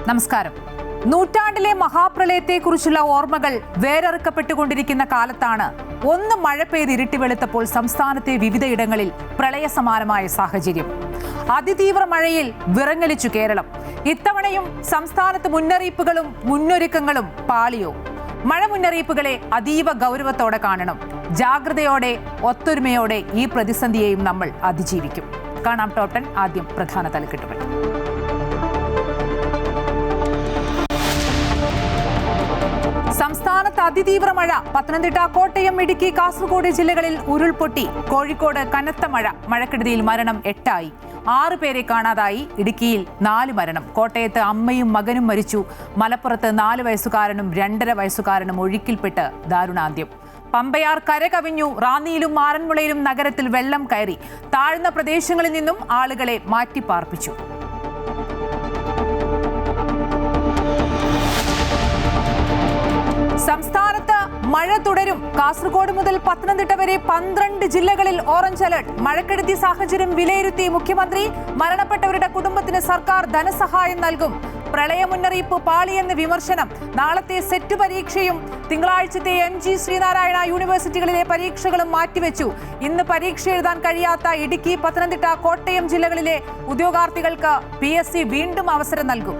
നമസ്കാരം. നൂറ്റാണ്ടിലെ മഹാപ്രളയത്തെക്കുറിച്ചുള്ള ഓർമ്മകൾ വേരറുക്കപ്പെട്ടുകൊണ്ടിരിക്കുന്ന കാലത്താണ് ഒന്ന് മഴ പെയ്ത് ഇരുട്ടി വെളുത്തപ്പോൾ സംസ്ഥാനത്തെ വിവിധയിടങ്ങളിൽ പ്രളയസമാനമായ സാഹചര്യം. അതിതീവ്ര മഴയിൽ വിറങ്ങലിച്ചു കേരളം. ഇത്തവണയും സംസ്ഥാനത്ത് മുന്നറിയിപ്പുകളും മുന്നൊരുക്കങ്ങളും പാളിയോ? മഴ മുന്നറിയിപ്പുകളെ അതീവ ഗൗരവത്തോടെ കാണണം. ജാഗ്രതയോടെ ഒത്തൊരുമയോടെ ഈ പ്രതിസന്ധിയെയും നമ്മൾ അതിജീവിക്കും. കാണാം ടോപ് 10. ആദ്യം പ്രധാന തലക്കെട്ടുകൾ. സംസ്ഥാനത്ത് അതിതീവ്ര മഴ. പത്തനംതിട്ട, കോട്ടയം, ഇടുക്കി, കാസർഗോഡ് ജില്ലകളിൽ ഉരുൾപൊട്ടി. കോഴിക്കോട് കനത്ത മഴ. മഴക്കെടുതിയിൽ മരണം 8 6 പേരെ കാണാതായി. ഇടുക്കിയിൽ 4 മരണം. കോട്ടയത്ത് അമ്മയും മകനും മരിച്ചു. മലപ്പുറത്ത് 4 വയസ്സുകാരനും 2.5 വയസ്സുകാരനും ഒഴുക്കിൽപ്പെട്ട് ദാരുണാന്ത്യം. പമ്പയാർ കരകവിഞ്ഞു. റാന്നിയിലും ആറന്മുളയിലും നഗരത്തിൽ വെള്ളം കയറി. താഴ്ന്ന പ്രദേശങ്ങളിൽ നിന്നും ആളുകളെ മാറ്റിപ്പാർപ്പിച്ചു. സംസ്ഥാനത്ത് മഴ തുടരും. കാസർഗോഡ് മുതൽ പത്തനംതിട്ട വരെ 12 ജില്ലകളിൽ ഓറഞ്ച് അലർട്ട്. മഴക്കെടുതി സാഹചര്യം വിലയിരുത്തി മുഖ്യമന്ത്രി. മരണപ്പെട്ടവരുടെ കുടുംബത്തിന് സർക്കാർ ധനസഹായം നൽകും. പ്രളയ മുന്നറിയിപ്പ് പാളിയെന്ന് വിമർശനം. നാളത്തെ സെറ്റ് പരീക്ഷയും തിങ്കളാഴ്ചത്തെ MG ശ്രീനാരായണ യൂണിവേഴ്സിറ്റികളിലെ പരീക്ഷകളും മാറ്റിവെച്ചു. ഇന്ന് പരീക്ഷ എഴുതാൻ കഴിയാത്ത ഇടുക്കി, പത്തനംതിട്ട, കോട്ടയം ജില്ലകളിലെ ഉദ്യോഗാർത്ഥികൾക്ക് PSC വീണ്ടും അവസരം നൽകും.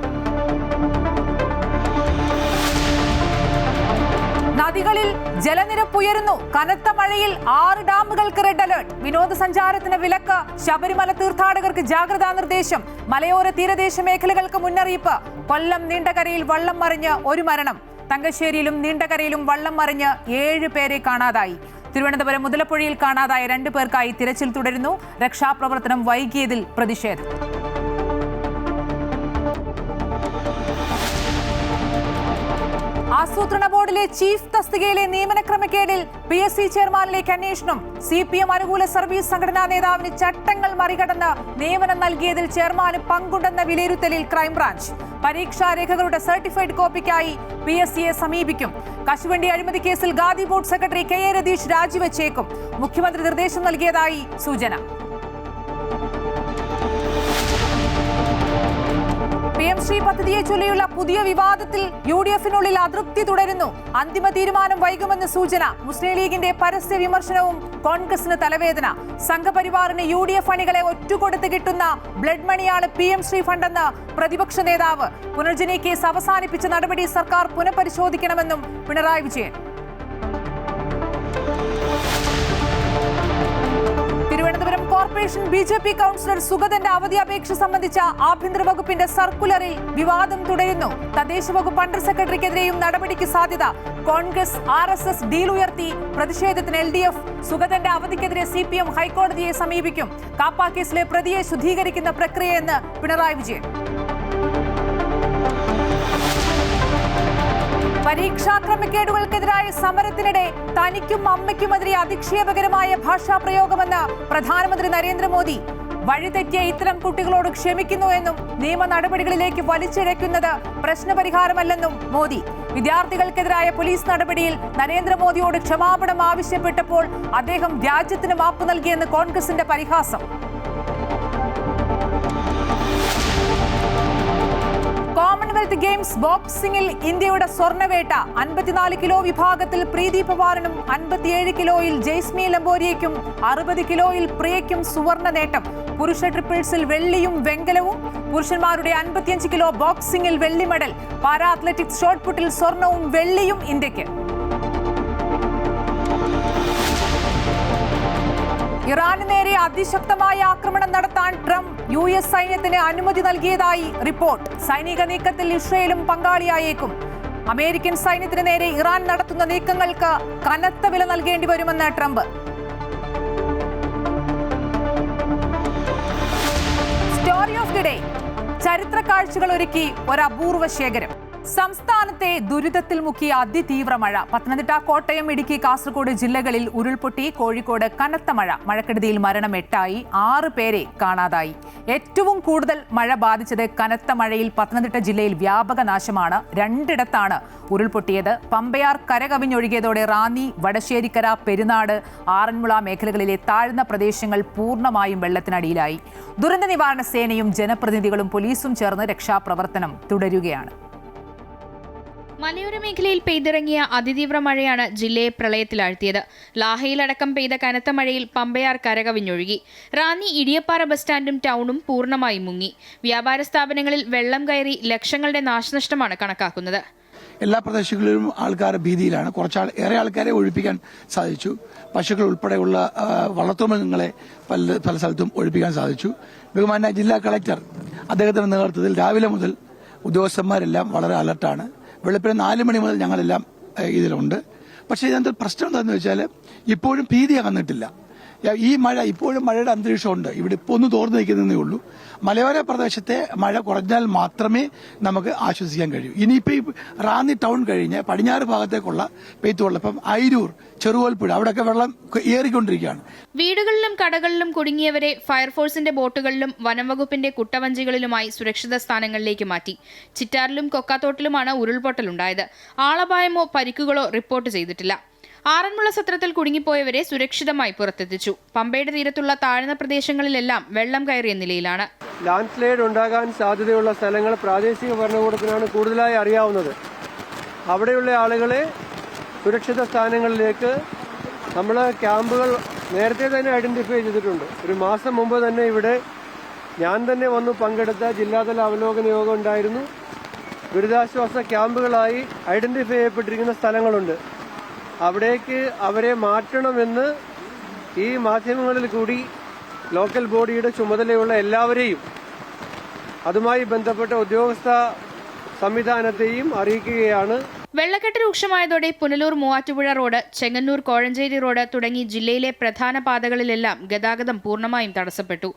നദികളിൽ ജലനിരപ്പ് ഉയരുന്നു. കനത്ത മഴയിൽ 6 ഡാമുകൾക്ക് റെഡ് അലർട്ട്. വിനോദസഞ്ചാരത്തിന് വിലക്ക്. ശബരിമല തീർത്ഥാടകർക്ക് ജാഗ്രതാ നിർദ്ദേശം. മലയോര തീരദേശ മേഖലകൾക്ക് മുന്നറിയിപ്പ്. കൊല്ലം നീണ്ടകരയിൽ വള്ളം മറിഞ്ഞ് 1 മരണം. തങ്കശ്ശേരിയിലും നീണ്ടകരയിലും വള്ളം മറിഞ്ഞ് 7 പേരെ കാണാതായി. തിരുവനന്തപുരം മുതലപ്പുഴയിൽ കാണാതായ 2 പേർക്കായി തിരച്ചിൽ തുടരുന്നു. രക്ഷാപ്രവർത്തനം വൈകിയതിൽ പ്രതിഷേധം. ആസൂത്രണ ബോർഡിലെ ചീഫ് തസ്തികയിലെ നിയമന ക്രമക്കേടിൽ PSC ചെയർമാനിലേക്ക് അന്വേഷണം. CPM അനുകൂല സർവീസ് സംഘടനാ നേതാവിന് ചട്ടങ്ങൾ മറികടന്ന് നിയമനം നൽകിയതിൽ ചെയർമാന് പങ്കുണ്ടെന്ന വിലയിരുത്തലിൽ ക്രൈംബ്രാഞ്ച്. പരീക്ഷാ രേഖകളുടെ സർട്ടിഫൈഡ് കോപ്പിക്കായി PSCയെ സമീപിക്കും. കശുവണ്ടി അഴിമതി കേസിൽ Khadi board secretary KA Ratheesh രാജിവെച്ചേക്കും. മുഖ്യമന്ത്രി നിർദ്ദേശം നൽകിയതായി സൂചന. PM ശ്രീ പദ്ധതിയെ ചൊല്ലിയുള്ള പുതിയ വിവാദത്തിൽ UDF-നുള്ളിൽ അതൃപ്തി തുടരുന്നു. അന്തിമ തീരുമാനം വൈകുമെന്ന് സൂചന. മുസ്ലിം ലീഗിന്റെ പരസ്യ വിമർശനവും കോൺഗ്രസിന് തലവേദന. സംഘപരിവാറിന് UDF അണികളെ ഒറ്റുകൊടുത്ത് കിട്ടുന്ന ബ്ലഡ് മണിയാണ് PM ശ്രീ ഫണ്ടെന്ന് പ്രതിപക്ഷ നേതാവ്. പുനർജനി കേസ് അവസാനിപ്പിച്ച നടപടി സർക്കാർ പുനഃപരിശോധിക്കണമെന്നും Pinarayi Vijayan. Thiruvananthapuram corporation BJP councillor സുഗതന്റെ അവധി അപേക്ഷ സംബന്ധിച്ച ആഭ്യന്തര വകുപ്പിന്റെ സർക്കുലറിൽ വിവാദം തുടരുന്നു. തദ്ദേശ വകുപ്പ് അണ്ടർ സെക്രട്ടറിക്കെതിരെയും നടപടിക്ക് സാധ്യത. കോൺഗ്രസ് RSS ഡീൽ ഉയർത്തി പ്രതിഷേധത്തിന് LDF. സുഗതന്റെ അവധിക്കെതിരെ CPM ഹൈക്കോടതിയെ സമീപിക്കും. കാപ്പ കേസിലെ പ്രതിയെ ശുദ്ധീകരിക്കുന്ന പ്രക്രിയയെന്ന് പിണറായി വിജയൻ. പരീക്ഷാ ക്രമക്കേടുകൾക്കെതിരായ സമരത്തിനിടെ തനിക്കും അമ്മയ്ക്കുമെതിരെ അധിക്ഷേപകരമായ ഭാഷാ പ്രയോഗമെന്ന് പ്രധാനമന്ത്രി നരേന്ദ്രമോദി. വഴിതെറ്റിയ ഇത്തരം കുട്ടികളോട് ക്ഷമിക്കുന്നു എന്നും നിയമ നടപടികളിലേക്ക് വലിച്ചിഴയ്ക്കുന്നത് പ്രശ്നപരിഹാരമല്ലെന്നും മോദി. വിദ്യാർത്ഥികൾക്കെതിരായ പോലീസ് നടപടിയിൽ നരേന്ദ്രമോദിയോട് ക്ഷമാപണം ആവശ്യപ്പെട്ടപ്പോൾ അദ്ദേഹം രാജ്യത്തിന് മാപ്പ് നൽകിയെന്ന് കോൺഗ്രസിന്റെ പരിഹാസം. കോമൺവെൽത്ത് ഗെയിംസ് ബോക്സിംഗിൽ ഇന്ത്യയുടെ സ്വർണ്ണവേട്ട. 54 കിലോ വിഭാഗത്തിൽ പ്രീതി പവാറിനും 57 കിലോയിൽ ജെയ്സ്മി ലംബോരിയയ്ക്കും 60 കിലോയിൽ പ്രിയയ്ക്കും സുവർണ നേട്ടം. പുരുഷ ട്രിപ്പിൾസിൽ വെള്ളിയും വെങ്കലവും. പുരുഷന്മാരുടെ 55 കിലോ ബോക്സിംഗിൽ വെള്ളി മെഡൽ. പാരാ അത്ലറ്റിക്സ് ഷോട്ട്പുട്ടിൽ സ്വർണവും വെള്ളിയും ഇന്ത്യക്ക്. ഇറാന് നേരെ അതിശക്തമായ ആക്രമണം നടത്താൻ ട്രംപ് US സൈന്യത്തിന് അനുമതി നൽകിയതായി റിപ്പോർട്ട്. സൈനിക നീക്കത്തിൽ ഇസ്രയേലും പങ്കാളിയായേക്കും. അമേരിക്കൻ സൈന്യത്തിന് നേരെ ഇറാൻ നടത്തുന്ന നീക്കങ്ങൾക്ക് കനത്ത വില നൽകേണ്ടി വരുമെന്ന് Trump. Story of the day. ചരിത്ര കാഴ്ചകൾ ഒരുക്കി ഒരു അപൂർവ ശേഖരം. സംസ്ഥാനത്തെ ദുരിതത്തിൽ മുക്കിയ അതിതീവ്ര മഴ. പത്തനംതിട്ട, കോട്ടയം, ഇടുക്കി, കാസർഗോഡ് ജില്ലകളിൽ ഉരുൾപൊട്ടി. കോഴിക്കോട് കനത്ത മഴ. മഴക്കെടുതിയിൽ മരണം 8ആയി. 6 പേരെ കാണാതായി. ഏറ്റവും കൂടുതൽ മഴ ബാധിച്ചത് കനത്ത മഴയിൽ പത്തനംതിട്ട ജില്ലയിൽ വ്യാപക നാശമാണ്. 2ഇടത്താണ് ഉരുൾപൊട്ടിയത്. പമ്പയാർ കരകവിഞ്ഞൊഴുകിയതോടെ റാന്നി, വടശ്ശേരിക്കര, പെരുന്നാട്, ആറന്മുള മേഖലകളിലെ താഴ്ന്ന പ്രദേശങ്ങൾ പൂർണ്ണമായും വെള്ളത്തിനടിയിലായി. ദുരന്ത നിവാരണ സേനയും ജനപ്രതിനിധികളും പോലീസും ചേർന്ന് രക്ഷാപ്രവർത്തനം തുടരുകയാണ്. മലയോര മേഖലയിൽ പെയ്തിറങ്ങിയ അതിതീവ്ര മഴയാണ് ജില്ലയെ പ്രളയത്തിലാഴ്ത്തിയത്. ലാഹയിലടക്കം പെയ്ത കനത്ത മഴയിൽ പമ്പയാർ കരകവിഞ്ഞൊഴുകി. റാന്നി ഇടിയപ്പാറ ബസ് സ്റ്റാൻഡും ടൗണും പൂർണ്ണമായും മുങ്ങി. വ്യാപാര സ്ഥാപനങ്ങളിൽ വെള്ളം കയറി ലക്ഷങ്ങളുടെ നാശനഷ്ടമാണ് കണക്കാക്കുന്നത്. എല്ലാ പ്രദേശങ്ങളിലും ആൾക്കാർ ഭീതിയിലാണ്. ഏറെ ആൾക്കാരെ ഒഴിപ്പിക്കാൻ സാധിച്ചു. പശുക്കൾ ഉൾപ്പെടെയുള്ള വളർത്തുമൃഗങ്ങളെ പല സ്ഥലത്തും ഒഴിപ്പിക്കാൻ സാധിച്ചു. ബഹുമാന്യ ജില്ലാ കളക്ടർ അദ്ദേഹത്തിന്റെ നേതൃത്വത്തിൽ രാവിലെ മുതൽ ഉദ്യോഗസ്ഥന്മാരെല്ലാം വളരെ അലർട്ടാണ്. വെളുപ്പിന് 4 മണി മുതൽ ഞങ്ങളെല്ലാം ഇതിലുണ്ട്. പക്ഷേ ഇതിനകത്ത് പ്രശ്നം എന്താണെന്ന് വെച്ചാൽ ഇപ്പോഴും ഭീതി അകന്നിട്ടില്ല. ഈ മഴ ഇപ്പോഴും മഴയുടെ അന്തരീക്ഷമുണ്ട്. ഇവിടെ ഇപ്പോൾ ഒന്ന് തോർന്നു നിൽക്കുന്നതേ ഉള്ളൂ. മലയോര പ്രദേശത്തെ മഴ കുറഞ്ഞാൽ മാത്രമേ നമുക്ക് ആശ്വസിക്കാൻ കഴിയൂ. ഇനിയിപ്പോൾ ഈ റാന്നി ടൗൺ കഴിഞ്ഞ് പടിഞ്ഞാറ് ഭാഗത്തേക്കുള്ള പെയ്ത്തുവെള്ളം, ഇപ്പം അയിരൂർ, ചെറുകോൽപ്പുഴ, അവിടെയൊക്കെ വെള്ളം ഏറിക്കൊണ്ടിരിക്കുകയാണ്. വീടുകളിലും കടകളിലും കുടുങ്ങിയവരെ ഫയർഫോഴ്സിന്റെ ബോട്ടുകളിലും വനംവകുപ്പിന്റെ കുട്ടവഞ്ചികളിലുമായി സുരക്ഷിത സ്ഥാനങ്ങളിലേക്ക് മാറ്റി. ചിറ്റാറിലും കൊക്കാത്തോട്ടിലുമാണ് ഉരുൾപൊട്ടലുണ്ടായത്. ആളപായമോ പരിക്കുകളോ റിപ്പോർട്ട് ചെയ്തിട്ടില്ല. ആറന്മുള സത്രത്തിൽ കുടുങ്ങിപ്പോയവരെ സുരക്ഷിതമായി പുറത്തെത്തിച്ചു. പമ്പയുടെ തീരത്തുള്ള താഴ്ന്ന പ്രദേശങ്ങളിലെല്ലാം വെള്ളം കയറിയ നിലയിലാണ്. ലാൻഡ് സ്ലൈഡ് ഉണ്ടാകാൻ സാധ്യതയുള്ള സ്ഥലങ്ങൾ പ്രാദേശിക ഭരണകൂടത്തിനാണ് കൂടുതലായി അറിയാവുന്നത്. അവിടെയുള്ള ആളുകളെ സുരക്ഷിത സ്ഥാനങ്ങളിലേക്ക് നമ്മൾ ക്യാമ്പുകൾ നേരത്തെ തന്നെ ഐഡന്റിഫൈ ചെയ്തിട്ടുണ്ട്. ഒരു മാസം മുമ്പ് തന്നെ ഇവിടെ ഞാൻ തന്നെ വന്നു പങ്കെടുത്ത ജില്ലാതല അവലോകന യോഗം ഉണ്ടായിരുന്നു. ദുരിതാശ്വാസ ക്യാമ്പുകളായി ഐഡന്റിഫൈ ചെയ്യപ്പെട്ടിരിക്കുന്ന സ്ഥലങ്ങളുണ്ട്. അവിടേക്ക് അവരെ മാറ്റണമെന്ന് ഈ മാധ്യമങ്ങളിൽ കൂടി ലോക്കൽ ബോഡിയുടെ ചുമതലയുള്ള എല്ലാവരെയും അതുമായി ബന്ധപ്പെട്ട ഉദ്യോഗസ്ഥ സംവിധാനത്തെയും അറിയിക്കുകയാണ്. വെള്ളക്കെട്ട് രൂക്ഷമായതോടെ പുനലൂർ മൂവാറ്റുപുഴ റോഡ്, ചെങ്ങന്നൂർ കോഴഞ്ചേരി റോഡ് തുടങ്ങി ജില്ലയിലെ പ്രധാന പാതകളിലെല്ലാം ഗതാഗതം പൂർണ്ണമായും തടസ്സപ്പെട്ടു.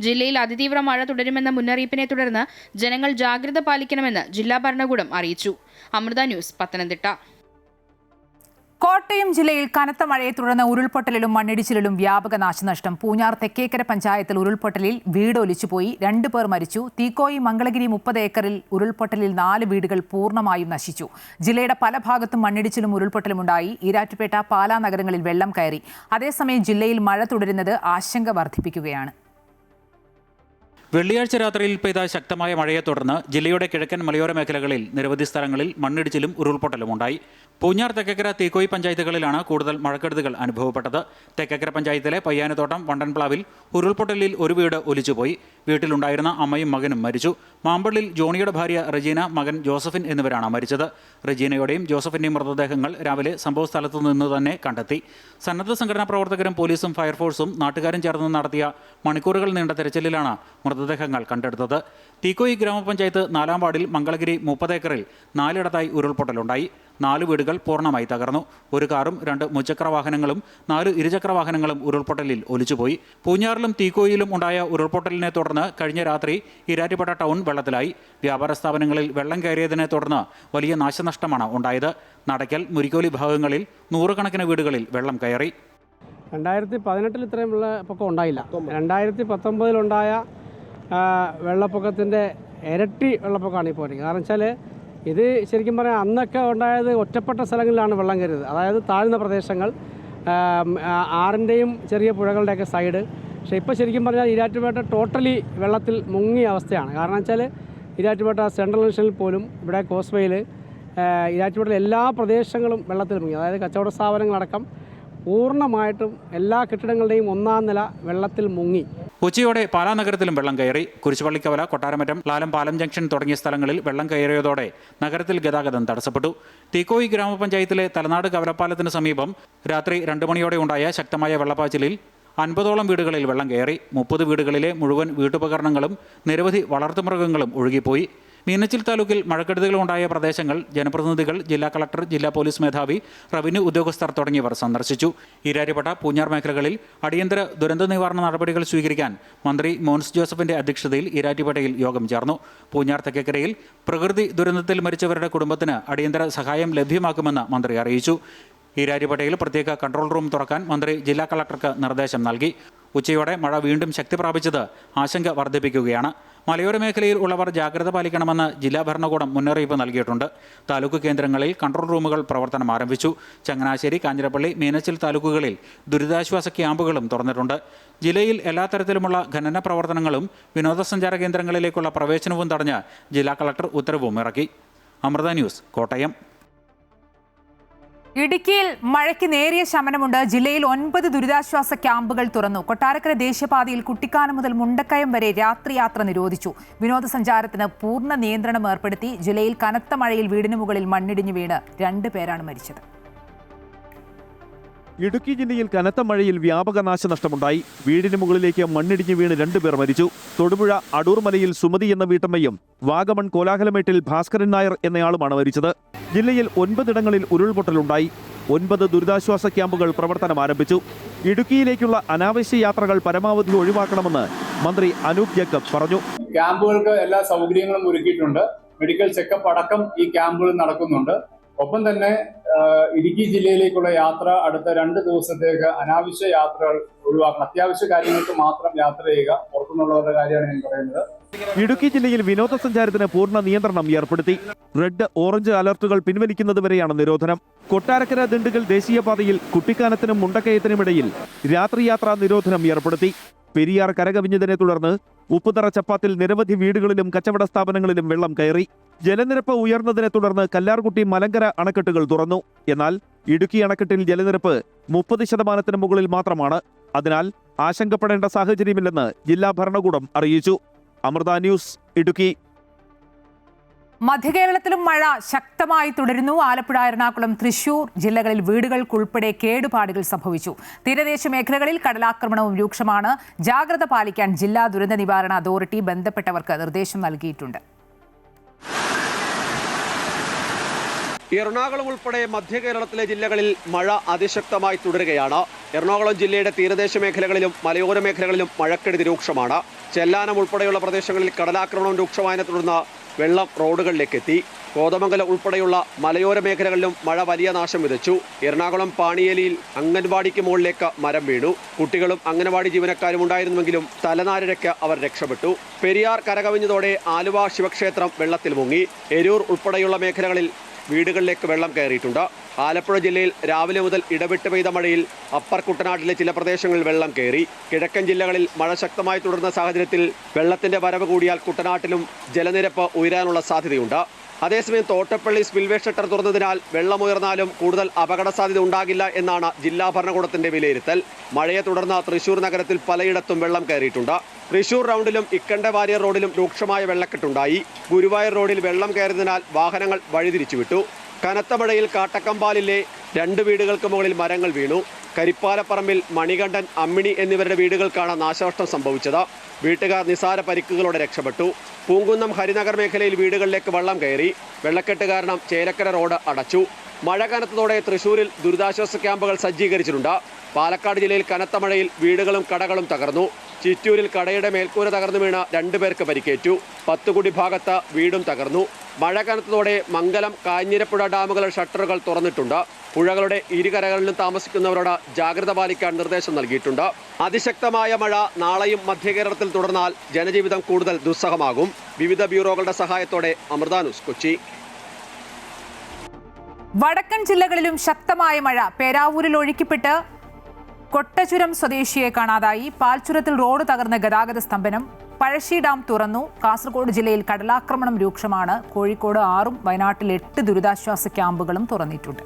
ജില്ലയിൽ അതിതീവ്ര മഴ തുടരുമെന്ന മുന്നറിയിപ്പിനെ തുടർന്ന് ജനങ്ങൾ ജാഗ്രത പാലിക്കണമെന്ന് ജില്ലാ ഭരണകൂടം അറിയിച്ചു. അമൃത ന്യൂസ്, പത്തനംതിട്ട. കോട്ടയം ജില്ലയിൽ കനത്ത മഴയെ തുടർന്ന് ഉരുൾപൊട്ടലിലും മണ്ണിടിച്ചിലിലും വ്യാപക നാശനഷ്ടം. പൂഞ്ഞാർ തെക്കേക്കര പഞ്ചായത്തിൽ ഉരുൾപൊട്ടലിൽ വീട് ഒലിച്ചുപോയി. 2 പേർ മരിച്ചു. തീക്കോയി മംഗളഗിരി 30 ഏക്കറിൽ ഉരുൾപൊട്ടലിൽ 4 വീടുകൾ പൂർണ്ണമായും നശിച്ചു. ജില്ലയുടെ പല ഭാഗത്തും മണ്ണിടിച്ചിലും ഉരുൾപൊട്ടലുമുണ്ടായി. ഈരാറ്റുപേട്ട, പാലാ നഗരങ്ങളിൽ വെള്ളം കയറി. അതേസമയം ജില്ലയിൽ മഴ തുടരുന്നത് ആശങ്ക വർദ്ധിപ്പിക്കുകയാണ്. വെള്ളിയാഴ്ച രാത്രിയിൽ പെയ്ത ശക്തമായ മഴയെ തുടർന്ന് ജില്ലയുടെ കിഴക്കൻ മലയോര മേഖലകളിൽ നിരവധി സ്ഥലങ്ങളിൽ മണ്ണിടിച്ചിലും ഉരുൾപൊട്ടലുമുണ്ടായി. പൂഞ്ഞാർ, തെക്കേക്കര, തീക്കോയി പഞ്ചായത്തുകളിലാണ് കൂടുതൽ മഴക്കെടുതികൾ അനുഭവപ്പെട്ടത്. തെക്കേക്കര പഞ്ചായത്തിലെ പയ്യാനത്തോട്ടം വണ്ടൻപ്ലാവിൽ ഉരുൾപൊട്ടലിൽ ഒരു വീട് ഒലിച്ചുപോയി. വീട്ടിലുണ്ടായിരുന്ന അമ്മയും മകനും മരിച്ചു. മാമ്പള്ളിൽ ജോണിയുടെ ഭാര്യ റജീന, മകൻ ജോസഫിൻ എന്നിവരാണ് മരിച്ചത്. റജീനയുടെയും ജോസഫിന്റെയും മൃതദേഹങ്ങൾ രാവിലെ സംഭവസ്ഥലത്തു നിന്ന് തന്നെ കണ്ടെത്തി. സന്നദ്ധ സംഘടനാ പ്രവർത്തകരും പോലീസും ഫയർഫോഴ്സും നാട്ടുകാരും ചേർന്ന് നടത്തിയ മണിക്കൂറുകൾ നീണ്ട തെരച്ചിലിലാണ് മൃതദേഹങ്ങൾ കണ്ടെടുത്തത്. തീക്കോയി ഗ്രാമപഞ്ചായത്ത് 4-ാം വാർഡിൽ മംഗളഗിരി 30 ഏക്കറിൽ 4 ഉരുൾപൊട്ടലുണ്ടായി. 4 വീടുകൾ പൂർണ്ണമായി തകർന്നു. 1 കാറും 2 മുച്ചക്ര വാഹനങ്ങളും 4 ഇരുചക്ര വാഹനങ്ങളും ഉരുൾപൊട്ടലിൽ ഒലിച്ചുപോയി. പൂഞ്ഞാറിലും തീക്കോയിലും ഉണ്ടായ ഉരുൾപൊട്ടലിനെ തുടർന്ന് കഴിഞ്ഞ രാത്രി ഈരാറ്റുപേട്ട ടൗൺ വെള്ളത്തിലായി. വ്യാപാര സ്ഥാപനങ്ങളിൽ വെള്ളം കയറിയതിനെ തുടർന്ന് വലിയ നാശനഷ്ടമാണ് ഉണ്ടായത്. നടക്കൽ, മുരിക്കോലി ഭാഗങ്ങളിൽ 100 കണക്കിന് വീടുകളിൽ വെള്ളം കയറി. 2018 ഇത്രയും വെള്ളപ്പൊക്കം ഉണ്ടായില്ല. 2019 വെള്ളപ്പൊക്കത്തിൻ്റെ ഇരട്ടി വെള്ളപ്പൊക്കമാണ് ഇപ്പോൾ. കാരണം വെച്ചാൽ ഇത് ശരിക്കും പറഞ്ഞാൽ അന്നൊക്കെ ഉണ്ടായത് ഒറ്റപ്പെട്ട സ്ഥലങ്ങളിലാണ് വെള്ളം കയറിയത്. അതായത് താഴ്ന്ന പ്രദേശങ്ങൾ, ആറിൻ്റെയും ചെറിയ പുഴകളുടെയൊക്കെ സൈഡ്. പക്ഷേ ഇപ്പോൾ ശരിക്കും പറഞ്ഞാൽ ഈരാറ്റുപേട്ട ടോട്ടലി വെള്ളത്തിൽ മുങ്ങിയ അവസ്ഥയാണ്. കാരണം വെച്ചാൽ ഈരാറ്റുപേട്ട സെൻട്രൽ ജംഗ്ഷനിൽ പോലും, ഇവിടെ കോസ്വേയിൽ, ഈരാറ്റുപേട്ടയിലെ എല്ലാ പ്രദേശങ്ങളും വെള്ളത്തിൽ മുങ്ങി. അതായത് കച്ചവട സ്ഥാപനങ്ങളടക്കം പൂർണ്ണമായിട്ടും എല്ലാ കെട്ടിടങ്ങളുടെയും 1-ാം നില വെള്ളത്തിൽ മുങ്ങി. ഉച്ചയോടെ പാലാ നഗരത്തിലും വെള്ളം കയറി. കുരിശുപള്ളിക്കവല, കൊട്ടാരമറ്റം, ലാലം പാലം ജംഗ്ഷൻ തുടങ്ങിയ സ്ഥലങ്ങളിൽ വെള്ളം കയറിയതോടെ നഗരത്തിൽ ഗതാഗതം തടസ്സപ്പെട്ടു. തീക്കോയി ഗ്രാമപഞ്ചായത്തിലെ തലനാട് കവലപ്പാലത്തിന് സമീപം രാത്രി 2 മണിയോടെ ഉണ്ടായ ശക്തമായ വെള്ളപ്പാച്ചിലിൽ 50ഓളം വീടുകളിൽ വെള്ളം കയറി. 30 വീടുകളിലെ മുഴുവൻ വീട്ടുപകരണങ്ങളും നിരവധി വളർത്തുമൃഗങ്ങളും ഒഴുകിപ്പോയി. മീനച്ചിൽ താലൂക്കിൽ മഴക്കെടുതികളുണ്ടായ പ്രദേശങ്ങൾ ജനപ്രതിനിധികൾ, ജില്ലാ കളക്ടർ, ജില്ലാ പോലീസ് മേധാവി, റവന്യൂ ഉദ്യോഗസ്ഥർ തുടങ്ങിയവർ സന്ദർശിച്ചു. ഈരാറ്റുപേട്ട, പൂഞ്ഞാർ മേഖലകളിൽ അടിയന്തര ദുരന്ത നിവാരണ നടപടികൾ സ്വീകരിക്കാൻ മന്ത്രി മോൻസ് ജോസഫിന്റെ അധ്യക്ഷതയിൽ ഈരാറ്റുപേട്ടയിൽ യോഗം ചേർന്നു. പൂഞ്ഞാർ തെക്കേക്കരയിൽ പ്രകൃതി ദുരന്തത്തിൽ മരിച്ചവരുടെ കുടുംബത്തിന് അടിയന്തര സഹായം ലഭ്യമാക്കുമെന്ന് മന്ത്രി അറിയിച്ചു. ഈരാറ്റുപേട്ടയിൽ പ്രത്യേക കൺട്രോൾ റൂം തുറക്കാൻ മന്ത്രി ജില്ലാ കളക്ടർക്ക് നിർദ്ദേശം നൽകി. ഉച്ചയോടെ മഴ വീണ്ടും ശക്തി പ്രാപിച്ചത് ആശങ്ക വർദ്ധിപ്പിക്കുകയാണ്. മലയോര മേഖലയിൽ ഉള്ളവർ ജാഗ്രത പാലിക്കണമെന്ന് ജില്ലാ ഭരണകൂടം മുന്നറിയിപ്പ് നൽകിയിട്ടുണ്ട്. താലൂക്ക് കേന്ദ്രങ്ങളിൽ കൺട്രോൾ റൂമുകൾ പ്രവർത്തനം ആരംഭിച്ചു. ചങ്ങനാശ്ശേരി, കാഞ്ഞിരപ്പള്ളി, മീനച്ചിൽ താലൂക്കുകളിൽ ദുരിതാശ്വാസ ക്യാമ്പുകളും തുറന്നിട്ടുണ്ട്. ജില്ലയിൽ എല്ലാ തരത്തിലുമുള്ള ഖനന പ്രവർത്തനങ്ങളും വിനോദസഞ്ചാര കേന്ദ്രങ്ങളിലേക്കുള്ള പ്രവേശനവും തടഞ്ഞ് ജില്ലാ കളക്ടർ ഉത്തരവും ഇറക്കി. അമൃത ന്യൂസ്, കോട്ടയം. ഇടുക്കിയിൽ മഴയ്ക്ക് നേരിയ ശമനമുണ്ട്. ജില്ലയിൽ 9 ദുരിതാശ്വാസ ക്യാമ്പുകൾ തുറന്നു. കൊട്ടാരക്കര ദേശീയപാതയിൽ കുട്ടിക്കാനം മുതൽ മുണ്ടക്കയം വരെ രാത്രിയാത്ര നിരോധിച്ചു. വിനോദസഞ്ചാരത്തിന് പൂർണ്ണ നിയന്ത്രണം ഏർപ്പെടുത്തി. ജില്ലയിൽ കനത്ത മഴയിൽ വീടിന് മുകളിൽ മണ്ണിടിഞ്ഞു വീണ് 2 പേരാണ് മരിച്ചത്. ഇടുക്കി ജില്ലയിൽ കനത്ത മഴയിൽ വ്യാപക നാശനഷ്ടമുണ്ടായി. വീടിന് മുകളിലേക്ക് മണ്ണിടിഞ്ഞു വീണ് 2 പേർ മരിച്ചു. തൊടുപുഴ അടൂർമലയിൽ സുമതി എന്ന വീട്ടമ്മയും വാഗമൺ കോലാഹലമേട്ടിൽ ഭാസ്കരൻ നായർ എന്നയാളുമാണ് മരിച്ചത്. ജില്ലയിൽ 9 ഇടങ്ങളിൽ ഉരുൾപൊട്ടലുണ്ടായി. 9 ദുരിതാശ്വാസ ക്യാമ്പുകൾ പ്രവർത്തനം ആരംഭിച്ചു. ഇടുക്കിയിലേക്കുള്ള അനാവശ്യ യാത്രകൾ പരമാവധി ഒഴിവാക്കണമെന്ന് മന്ത്രി അനൂപ് ജേക്കബ് പറഞ്ഞു. ക്യാമ്പുകൾക്ക് എല്ലാ സൗകര്യങ്ങളും ഒരുക്കിയിട്ടുണ്ട്. മെഡിക്കൽ ചെക്കപ്പ് അടക്കം ഈ ക്യാമ്പുകൾ നടക്കുന്നുണ്ട്. ഒപ്പം തന്നെ ഇടുക്കി ജില്ലയിലേക്കുള്ള യാത്ര അടുത്ത 2 ദിവസത്തേക്ക് അനാവശ്യ യാത്രകൾ ഒഴിവാക്കണം. അത്യാവശ്യ കാര്യങ്ങൾക്ക് മാത്രം യാത്ര ചെയ്യുക. പുറത്തുനിന്നുള്ളവരുടെ കാര്യമാണ് ഞാൻ പറയുന്നത്. ഇടുക്കി ജില്ലയിൽ വിനോദസഞ്ചാരത്തിന് പൂർണ്ണ നിയന്ത്രണം ഏർപ്പെടുത്തി. റെഡ്, ഓറഞ്ച് അലർട്ടുകൾ പിൻവലിക്കുന്നതുവരെയാണ് നിരോധനം. കൊട്ടാരക്കര ദിണ്ടുഗൽ ദേശീയപാതയിൽ കുട്ടിക്കാനത്തിനും മുണ്ടക്കയത്തിനുമിടയിൽ രാത്രിയാത്രാ നിരോധനം ഏർപ്പെടുത്തി. പെരിയാർ കരകവിഞ്ഞതിനെ തുടർന്ന് ഉപ്പുതറ ചപ്പാത്തിൽ നിരവധി വീടുകളിലും കച്ചവട സ്ഥാപനങ്ങളിലും വെള്ളം കയറി. ജലനിരപ്പ് ഉയർന്നതിനെ തുടർന്ന് കല്ലാർകുട്ടി, മലങ്കര അണക്കെട്ടുകൾ തുറന്നു. എന്നാൽ ഇടുക്കി അണക്കെട്ടിൽ ജലനിരപ്പ് 30% മുകളിൽ മാത്രമാണ്. അതിനാൽ ആശങ്കപ്പെടേണ്ട സാഹചര്യമില്ലെന്ന് ജില്ലാ ഭരണകൂടം അറിയിച്ചു. അമൃത ന്യൂസ്, ഇടുക്കി. മധ്യകേരളത്തിലും മഴ ശക്തമായി തുടരുന്നു. ആലപ്പുഴ, എറണാകുളം, തൃശൂർ ജില്ലകളിൽ വീടുകൾക്കുൾപ്പെടെ കേടുപാടുകൾ സംഭവിച്ചു. തീരദേശ മേഖലകളിൽ കടലാക്രമണവും രൂക്ഷമാണ്. ജാഗ്രത പാലിക്കാൻ ജില്ലാ ദുരന്ത നിവാരണ അതോറിറ്റി ബന്ധപ്പെട്ടവർക്ക് നിർദ്ദേശം നൽകിയിട്ടുണ്ട്. എറണാകുളം ഉൾപ്പെടെ മധ്യകേരളത്തിലെ ജില്ലകളിൽ മഴ അതിശക്തമായി തുടരുകയാണ്. എറണാകുളം ജില്ലയുടെ തീരദേശ മേഖലകളിലും മലയോര മേഖലകളിലും മഴക്കെടുതി രൂക്ഷമാണ്. ചെല്ലാനം ഉൾപ്പെടെയുള്ള പ്രദേശങ്ങളിൽ കടലാക്രമണം രൂക്ഷമായതിനെ തുടർന്ന് വെള്ളം റോഡുകളിലേക്ക് എത്തി. കോതമംഗലം ഉൾപ്പെടെയുള്ള മലയോര മേഖലകളിലും മഴ വലിയ നാശം വിതച്ചു. എറണാകുളം പാണിയേലിയിൽ അംഗൻവാടിക്ക് മുകളിലേക്ക് മരം വീണു. കുട്ടികളും അംഗൻവാടി ജീവനക്കാരും ഉണ്ടായിരുന്നുവെങ്കിലും തലനാരിഴയ്ക്ക് അവർ രക്ഷപ്പെട്ടു. പെരിയാർ കരകവിഞ്ഞതോടെ ആലുവ ശിവക്ഷേത്രം വെള്ളത്തിൽ മുങ്ങി. എരൂർ ഉൾപ്പെടെയുള്ള മേഖലകളിൽ വീടുകളിലേക്ക് വെള്ളം കയറിയിട്ടുണ്ട്. ആലപ്പുഴ ജില്ലയിൽ രാവിലെ മുതൽ ഇടവിട്ട് പെയ്ത മഴയിൽ അപ്പർ കുട്ടനാട്ടിലെ ചില പ്രദേശങ്ങളിൽ വെള്ളം കയറി. കിഴക്കൻ ജില്ലകളിൽ മഴ ശക്തമായി തുടർന്ന സാഹചര്യത്തിൽ വെള്ളത്തിന്റെ വരവ് കൂടിയാൽ കുട്ടനാട്ടിലും ജലനിരപ്പ് ഉയരാനുള്ള സാധ്യതയുണ്ട്. അതേസമയം തോട്ടപ്പള്ളി സ്പിൽവേ ഷട്ടർ തുറന്നതിനാൽ വെള്ളമുയർന്നാലും കൂടുതൽ അപകട സാധ്യത ഉണ്ടാകില്ല എന്നാണ് ജില്ലാ ഭരണകൂടത്തിന്റെ വിലയിരുത്തൽ. മഴയെ തുടർന്ന് തൃശൂർ നഗരത്തിൽ പലയിടത്തും വെള്ളം കയറിയിട്ടുണ്ട്. തൃശൂർ റൗണ്ടിലും ഇക്കണ്ട വാരിയർ റോഡിലും രൂക്ഷമായ വെള്ളക്കെട്ടുണ്ടായി. ഗുരുവായൂർ റോഡിൽ വെള്ളം കയറിയതിനാൽ വാഹനങ്ങൾ വഴിതിരിച്ചുവിട്ടു. കനത്ത മഴയിൽ കാട്ടക്കമ്പാലിലെ 2 വീടുകൾക്ക് മുകളിൽ മരങ്ങൾ വീണു. കരിപ്പാലപ്പറമ്പിൽ മണികണ്ഠൻ, അമ്മിണി എന്നിവരുടെ വീടുകൾക്കാണ് നാശനഷ്ടം സംഭവിച്ചത്. വീട്ടുകാർ നിസാര പരിക്കുകളോടെ രക്ഷപ്പെട്ടു. പൂങ്കുന്നം ഹരിനഗർ മേഖലയിൽ വീടുകളിലേക്ക് വെള്ളം കയറി. വെള്ളക്കെട്ട് കാരണം ചേലക്കര റോഡ് അടച്ചു. മഴ കനത്തതോടെ തൃശൂരിൽ ദുരിതാശ്വാസ ക്യാമ്പുകൾ സജ്ജീകരിച്ചിട്ടുണ്ട്. പാലക്കാട് ജില്ലയിൽ കനത്ത മഴയിൽ വീടുകളും കടകളും തകർന്നു. ചിറ്റൂരിൽ കടയുടെ മേൽക്കൂര തകർന്നു വീണ് 2 പേർക്ക് പരിക്കേറ്റു. പത്തുകുടി ഭാഗത്ത് വീടും തകർന്നു. മഴ കനത്തതോടെ മംഗലം, കാഞ്ഞിരപ്പുഴ ഡാമുകളുടെ ഷട്ടറുകൾ തുറന്നിട്ടുണ്ട്. പുഴകളുടെ ഇരുകരകളിലും താമസിക്കുന്നവരോട് ജാഗ്രത പാലിക്കാൻ നിർദ്ദേശം നൽകിയിട്ടുണ്ട്. അതിശക്തമായ മഴ നാളെയും മധ്യകേരളത്തിൽ തുടർന്നാൽ ജനജീവിതം കൂടുതൽ ദുസ്സഹമാകും. വിവിധ ബ്യൂറോകളുടെ സഹായത്തോടെ അമൃത ന്യൂസ്, കൊച്ചി. വടക്കൻ ജില്ലകളിലും ശക്തമായ മഴ. പേരാവൂരിൽ ഒഴുക്കിപ്പെട്ട് കൊട്ടചുരം സ്വദേശിയെ കാണാതായി. പാൽച്ചുരത്തിൽ റോഡ് തകർന്ന് ഗതാഗത സ്തംഭനം. പഴശ്ശി ഡാം തുറന്നു. കാസർഗോഡ് ജില്ലയിൽ കടലാക്രമണം രൂക്ഷമാണ്. കോഴിക്കോട് 6ഉം വയനാട്ടിൽ 8 ദുരിതാശ്വാസ ക്യാമ്പുകളും തുറന്നിട്ടുണ്ട്.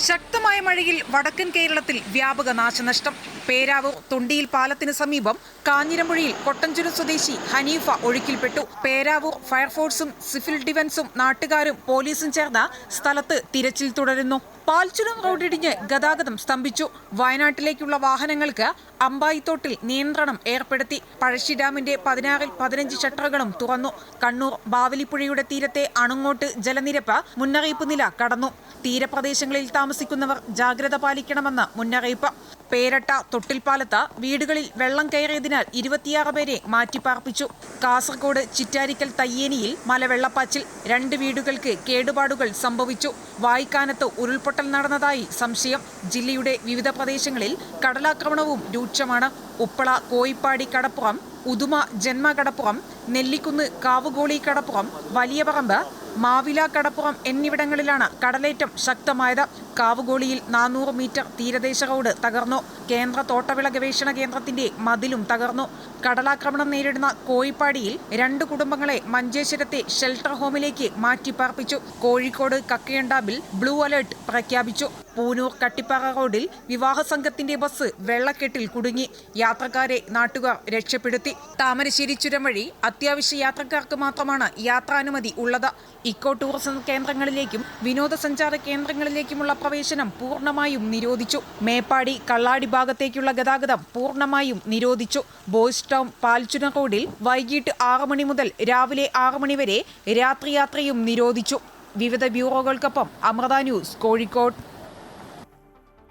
ശക്തമായ മഴയിൽ വടക്കൻ കേരളത്തിൽ വ്യാപക നാശനഷ്ടം. പേരാവൂർ തൊണ്ടിയിൽ പാലത്തിന് സമീപം കാഞ്ഞിരമ്പുഴയിൽ കൊട്ടഞ്ചുരം സ്വദേശി ഹനീഫ ഒഴുക്കിൽപ്പെട്ടു. പേരാവൂർ ഫയർഫോഴ്സും സിവിൽ ഡിഫൻസും നാട്ടുകാരും പോലീസും ചേർന്ന് സ്ഥലത്ത് തിരച്ചിൽ തുടരുന്നു. പാൽച്ചുരം റോഡിടിഞ്ഞ് ഗതാഗതം സ്തംഭിച്ചു. വയനാട്ടിലേക്കുള്ള വാഹനങ്ങൾക്ക് അമ്പായിത്തോട്ടിൽ നിയന്ത്രണം ഏർപ്പെടുത്തി. പഴശ്ശി ഡാമിന്റെ 16-15 ഷട്ടറുകളും തുറന്നു. കണ്ണൂർ ബാവലിപ്പുഴയുടെ തീരത്തെ അണുങ്ങോട്ട് ജലനിരപ്പ് മുന്നറിയിപ്പ് നില കടന്നു. തീരപ്രദേശങ്ങളിൽ താമസിക്കുന്നവർ ജാഗ്രത പാലിക്കണമെന്ന് മുന്നറിയിപ്പ്. പേരട്ട തൊട്ടിൽപ്പാലത്ത് വീടുകളിൽ വെള്ളം കയറിയതിനാൽ 26 പേരെ മാറ്റിപ്പാർപ്പിച്ചു. കാസർഗോഡ് ചിറ്റാരിക്കൽ തയ്യേനിയിൽ മലവെള്ളപ്പാച്ചിൽ 2 വീടുകൾക്ക് കേടുപാടുകൾ സംഭവിച്ചു. വായിക്കാനത്ത് ഉരുൾപൊട്ടൽ നടന്നതായി സംശയം. ജില്ലയുടെ വിവിധ പ്രദേശങ്ങളിൽ കടലാക്രമണവും രൂക്ഷമാണ്. ഉപ്പള കോയിപ്പാടി കടപ്പുറം, ഉദുമ ജന്മ കടപ്പുറം, നെല്ലിക്കുന്ന് കാവുകോളി കടപ്പുറം, വലിയപറമ്പ് മാവില കടപ്പുറം എന്നിവിടങ്ങളിലാണ് കടലേറ്റം ശക്തമായത്. കാവുകോളിയിൽ 400 മീറ്റർ തീരദേശ റോഡ് തകർന്നു. കേന്ദ്ര തോട്ടവിള ഗവേഷണ കേന്ദ്രത്തിന്റെ മതിലും തകർന്നു. കടലാക്രമണം നേരിടുന്ന കോയിപ്പാടിയിൽ 2 കുടുംബങ്ങളെ മഞ്ചേശ്വരത്തെ ഷെൽട്ടർ ഹോമിലേക്ക് മാറ്റിപ്പാർപ്പിച്ചു. കോഴിക്കോട് കക്കയണ്ടാബിൽ ബ്ലൂ അലർട്ട് പ്രഖ്യാപിച്ചു. പൂനൂർ കട്ടിപ്പാറ റോഡിൽ വിവാഹ സംഘത്തിന്റെ ബസ് വെള്ളക്കെട്ടിൽ കുടുങ്ങി. യാത്രക്കാരെ നാട്ടുകാർ രക്ഷപ്പെടുത്തി. താമരശ്ശേരി ചുരം വഴി അത്യാവശ്യ യാത്രക്കാർക്ക് മാത്രമാണ് യാത്രാനുമതി ഉള്ളത്. ഇക്കോ ടൂറിസം കേന്ദ്രങ്ങളിലേക്കും വിനോദസഞ്ചാര കേന്ദ്രങ്ങളിലേക്കുമുള്ള പ്രവേശനം പൂർണ്ണമായും നിരോധിച്ചു. മേപ്പാടി കള്ളാടി ഭാഗത്തേക്കുള്ള ഗതാഗതം പൂർണ്ണമായും നിരോധിച്ചു. ബോയ്സ് ടൗൺ പാൽച്ചുരം റോഡിൽ വൈകിട്ട് 6 മണി മുതൽ രാവിലെ 6 മണി വരെ രാത്രിയാത്രയും നിരോധിച്ചു. വിവിധ ബ്യൂറോകൾക്കൊപ്പം അമൃത ന്യൂസ് കോഴിക്കോട്.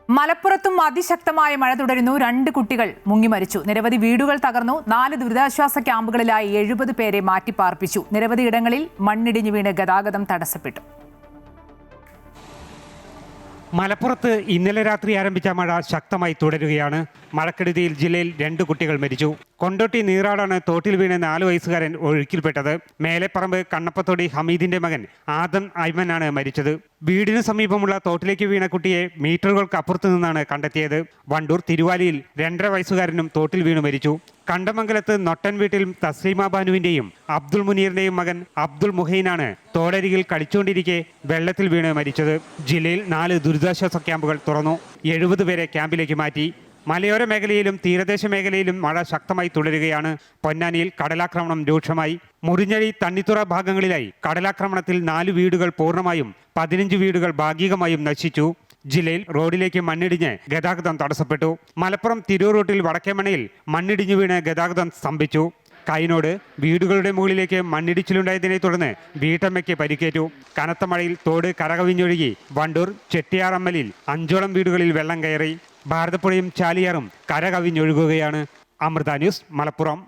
മലപ്പുറത്തും അതിശക്തമായ മഴ തുടരുന്നു. 2 കുട്ടികൾ മുങ്ങി മരിച്ചു. നിരവധി വീടുകൾ തകർന്നു. 4 ദുരിതാശ്വാസ ക്യാമ്പുകളിലായി 70 പേരെ മാറ്റിപ്പാർപ്പിച്ചു. നിരവധി ഇടങ്ങളിൽ മണ്ണിടിഞ്ഞു വീണ് ഗതാഗതം തടസ്സപ്പെട്ടു. മലപ്പുറത്ത് ഇന്നലെ രാത്രി ആരംഭിച്ച മഴ ശക്തമായി തുടരുകയാണ്. മഴക്കെടുതിയിൽ ജില്ലയിൽ 2 കുട്ടികൾ മരിച്ചു. കൊണ്ടോട്ടി നീറാടാണ് തോട്ടിൽ വീണ് 4 വയസ്സുകാരൻ ഒഴുക്കിൽപ്പെട്ടത്. മേലെപ്പറമ്പ് കണ്ണപ്പത്തോടി ഹമീദിന്റെ മകൻ ആദം ഐമനാണ് മരിച്ചത്. വീടിന് സമീപമുള്ള തോട്ടിലേക്ക് വീണ കുട്ടിയെ മീറ്ററുകൾക്ക് അപ്പുറത്തു നിന്നാണ് കണ്ടെത്തിയത്. വണ്ടൂർ തിരുവാലിയിൽ 2.5 വയസ്സുകാരനും തോട്ടിൽ വീണു മരിച്ചു. കണ്ടമംഗലത്ത് നൊട്ടൻ വീട്ടിൽ തസ്ലീമ ബാനുവിന്റെയും അബ്ദുൾ മുനീറിന്റെയും മകൻ അബ്ദുൾ മുഹൈനാണ് തോടരികിൽ കളിച്ചുകൊണ്ടിരിക്കെ വെള്ളത്തിൽ വീണ് മരിച്ചത്. ജില്ലയിൽ 4 ദുരിതാശ്വാസ ക്യാമ്പുകൾ തുറന്നു. 70 പേരെ ക്യാമ്പിലേക്ക് മാറ്റി. മലയോര മേഖലയിലും തീരദേശ മേഖലയിലും മഴ ശക്തമായി തുടരുകയാണ്. പൊന്നാനിയിൽ കടലാക്രമണം രൂക്ഷമായി. മുറിഞ്ഞഴി തണ്ണിത്തുറ ഭാഗങ്ങളിലായി കടലാക്രമണത്തിൽ 4 വീടുകൾ പൂർണ്ണമായും 15 വീടുകൾ ഭാഗികമായും നശിച്ചു. ജില്ലയിൽ റോഡിലേക്ക് മണ്ണിടിഞ്ഞ് ഗതാഗതം തടസ്സപ്പെട്ടു. മലപ്പുറം തിരൂർ റൂട്ടിൽ വടക്കേമണയിൽ മണ്ണിടിഞ്ഞു വീണ് ഗതാഗതം സ്തംഭിച്ചു. കൈനോട് വീടുകളുടെ മുകളിലേക്ക് മണ്ണിടിച്ചിലുണ്ടായതിനെ തുടർന്ന് വീട്ടമ്മയ്ക്ക് പരിക്കേറ്റു. കനത്ത മഴയിൽ തോട് കരകവിഞ്ഞൊഴുകി. വണ്ടൂർ ചെട്ടിയാറമ്മലിൽ 5ഓളം വീടുകളിൽ വെള്ളം കയറി. ഭാരതപ്പുഴയും ചാലിയാറും കരകവിഞ്ഞൊഴുകുകയാണ്. അമൃത ന്യൂസ് മലപ്പുറം.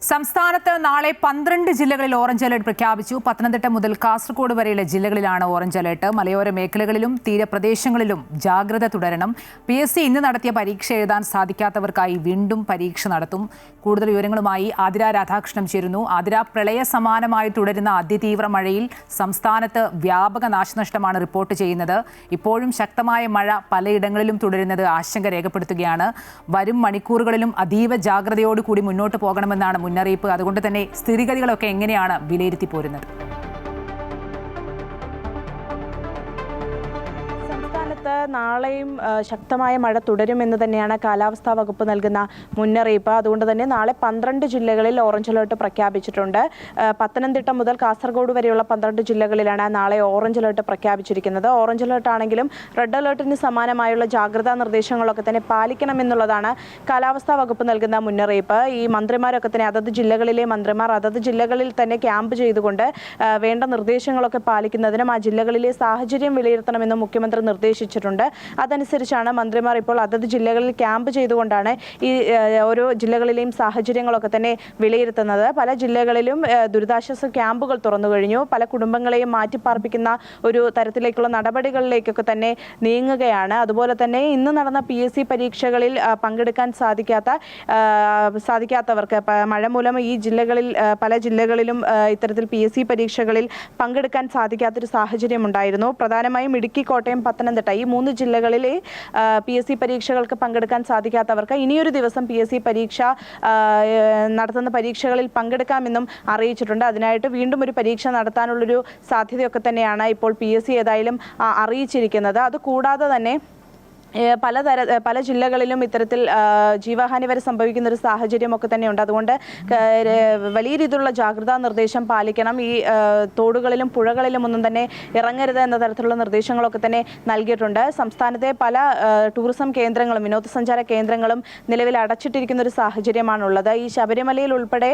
സംസ്ഥാനത്ത് നാളെ 12 ജില്ലകളിൽ ഓറഞ്ച് അലർട്ട് പ്രഖ്യാപിച്ചു. പത്തനംതിട്ട മുതൽ കാസർഗോഡ് വരെയുള്ള ജില്ലകളിലാണ് ഓറഞ്ച് അലർട്ട്. മലയോര മേഖലകളിലും തീരപ്രദേശങ്ങളിലും ജാഗ്രത തുടരണം. PSC ഇന്ന് നടത്തിയ പരീക്ഷ എഴുതാൻ സാധിക്കാത്തവർക്കായി വീണ്ടും പരീക്ഷ നടത്തും. കൂടുതൽ വിവരങ്ങളുമായി ആതിര രാധാകൃഷ്ണൻ ചേരുന്നു. ആതിര, പ്രളയ സമാനമായി തുടരുന്ന അതിതീവ്ര മഴയിൽ സംസ്ഥാനത്ത് വ്യാപക നാശനഷ്ടമാണ് റിപ്പോർട്ട് ചെയ്യുന്നത്. ഇപ്പോഴും ശക്തമായ മഴ പലയിടങ്ങളിലും തുടരുന്നത് ആശങ്ക രേഖപ്പെടുത്തുകയാണ്. വരും മണിക്കൂറുകളിലും അതീവ ജാഗ്രതയോടുകൂടി മുന്നോട്ട് പോകണമെന്നാണ് മുന്നറിയിപ്പ്. അതുകൊണ്ട് തന്നെ സ്ഥിതിഗതികളൊക്കെ എങ്ങനെയാണ് വിലയിരുത്തി പോരുന്നത്? നാളെയും ശക്തമായ മഴ തുടരുമെന്ന് തന്നെയാണ് കാലാവസ്ഥാ വകുപ്പ് നൽകുന്ന മുന്നറിയിപ്പ്. അതുകൊണ്ട് തന്നെ നാളെ 12 ജില്ലകളിൽ ഓറഞ്ച് അലർട്ട് പ്രഖ്യാപിച്ചിട്ടുണ്ട്. പത്തനംതിട്ട മുതൽ കാസർഗോഡ് വരെയുള്ള 12 ജില്ലകളിലാണ് നാളെ ഓറഞ്ച് അലർട്ട് പ്രഖ്യാപിച്ചിരിക്കുന്നത്. ഓറഞ്ച് അലർട്ട് ആണെങ്കിലും റെഡ് അലർട്ടിന് സമാനമായുള്ള ജാഗ്രതാ നിർദ്ദേശങ്ങളൊക്കെ തന്നെ പാലിക്കണമെന്നുള്ളതാണ് കാലാവസ്ഥാ വകുപ്പ് നൽകുന്ന മുന്നറിയിപ്പ്. ഈ മന്ത്രിമാരൊക്കെ തന്നെ അതത് ജില്ലകളിലെ മന്ത്രിമാർ അതത് ജില്ലകളിൽ തന്നെ ക്യാമ്പ് ചെയ്തുകൊണ്ട് വേണ്ട നിർദ്ദേശങ്ങളൊക്കെ പാലിക്കുന്നതിനും ആ ജില്ലകളിലെ സാഹചര്യം വിലയിരുത്തണമെന്നും മുഖ്യമന്ത്രി നിർദ്ദേശിച്ചിട്ടുണ്ട്. അതനുസരിച്ചാണ് മന്ത്രിമാർ ഇപ്പോൾ അതത് ജില്ലകളിൽ ക്യാമ്പ് ചെയ്തുകൊണ്ടാണ് ഈ ഓരോ ജില്ലകളിലെയും സാഹചര്യങ്ങളൊക്കെ തന്നെ വിലയിരുത്തുന്നത്. പല ജില്ലകളിലും ദുരിതാശ്വാസ ക്യാമ്പുകൾ തുറന്നു കഴിഞ്ഞു. പല കുടുംബങ്ങളെയും മാറ്റിപ്പാർപ്പിക്കുന്ന ഒരു തരത്തിലേക്കുള്ള നടപടികളിലേക്കൊക്കെ തന്നെ നീങ്ങുകയാണ്. അതുപോലെ തന്നെ ഇന്ന് നടന്ന PSC പരീക്ഷകളിൽ പങ്കെടുക്കാൻ സാധിക്കാത്തവർക്ക് മഴ മൂലം ഈ ജില്ലകളിൽ പല ജില്ലകളിലും ഇത്തരത്തിൽ PSC പരീക്ഷകളിൽ പങ്കെടുക്കാൻ സാധിക്കാത്തൊരു സാഹചര്യം ഉണ്ടായിരുന്നു. പ്രധാനമായും ഇടുക്കി, കോട്ടയം, പത്തനംതിട്ട ഈ 3 ജില്ലകളിലെ PSC പരീക്ഷകൾക്ക് പങ്കെടുക്കാൻ സാധിക്കാത്തവർക്ക് ഇനിയൊരു ദിവസം PSC പരീക്ഷ നടത്തുന്ന പരീക്ഷകളിൽ പങ്കെടുക്കാമെന്നും അറിയിച്ചിട്ടുണ്ട്. അതിനായിട്ട് വീണ്ടും ഒരു പരീക്ഷ നടത്താനുള്ളൊരു സാധ്യതയൊക്കെ തന്നെയാണ് ഇപ്പോൾ PSC ഏതായാലും അറിയിച്ചിരിക്കുന്നത്. അതുകൂടാതെ തന്നെ പല ജില്ലകളിലും ഇത്തരത്തിൽ ജീവഹാനി വരെ സംഭവിക്കുന്ന ഒരു സാഹചര്യമൊക്കെ തന്നെയുണ്ട്. അതുകൊണ്ട് വലിയ രീതിയിലുള്ള ജാഗ്രതാ നിർദ്ദേശം പാലിക്കണം. ഈ തോടുകളിലും പുഴകളിലും ഒന്നും തന്നെ ഇറങ്ങരുത് എന്ന തരത്തിലുള്ള നിർദ്ദേശങ്ങളൊക്കെ തന്നെ നൽകിയിട്ടുണ്ട്. സംസ്ഥാനത്തെ പല ടൂറിസം കേന്ദ്രങ്ങളും വിനോദസഞ്ചാര കേന്ദ്രങ്ങളും നിലവിൽ അടച്ചിട്ടിരിക്കുന്ന ഒരു സാഹചര്യമാണുള്ളത്. ഈ ശബരിമലയിൽ ഉൾപ്പെടെ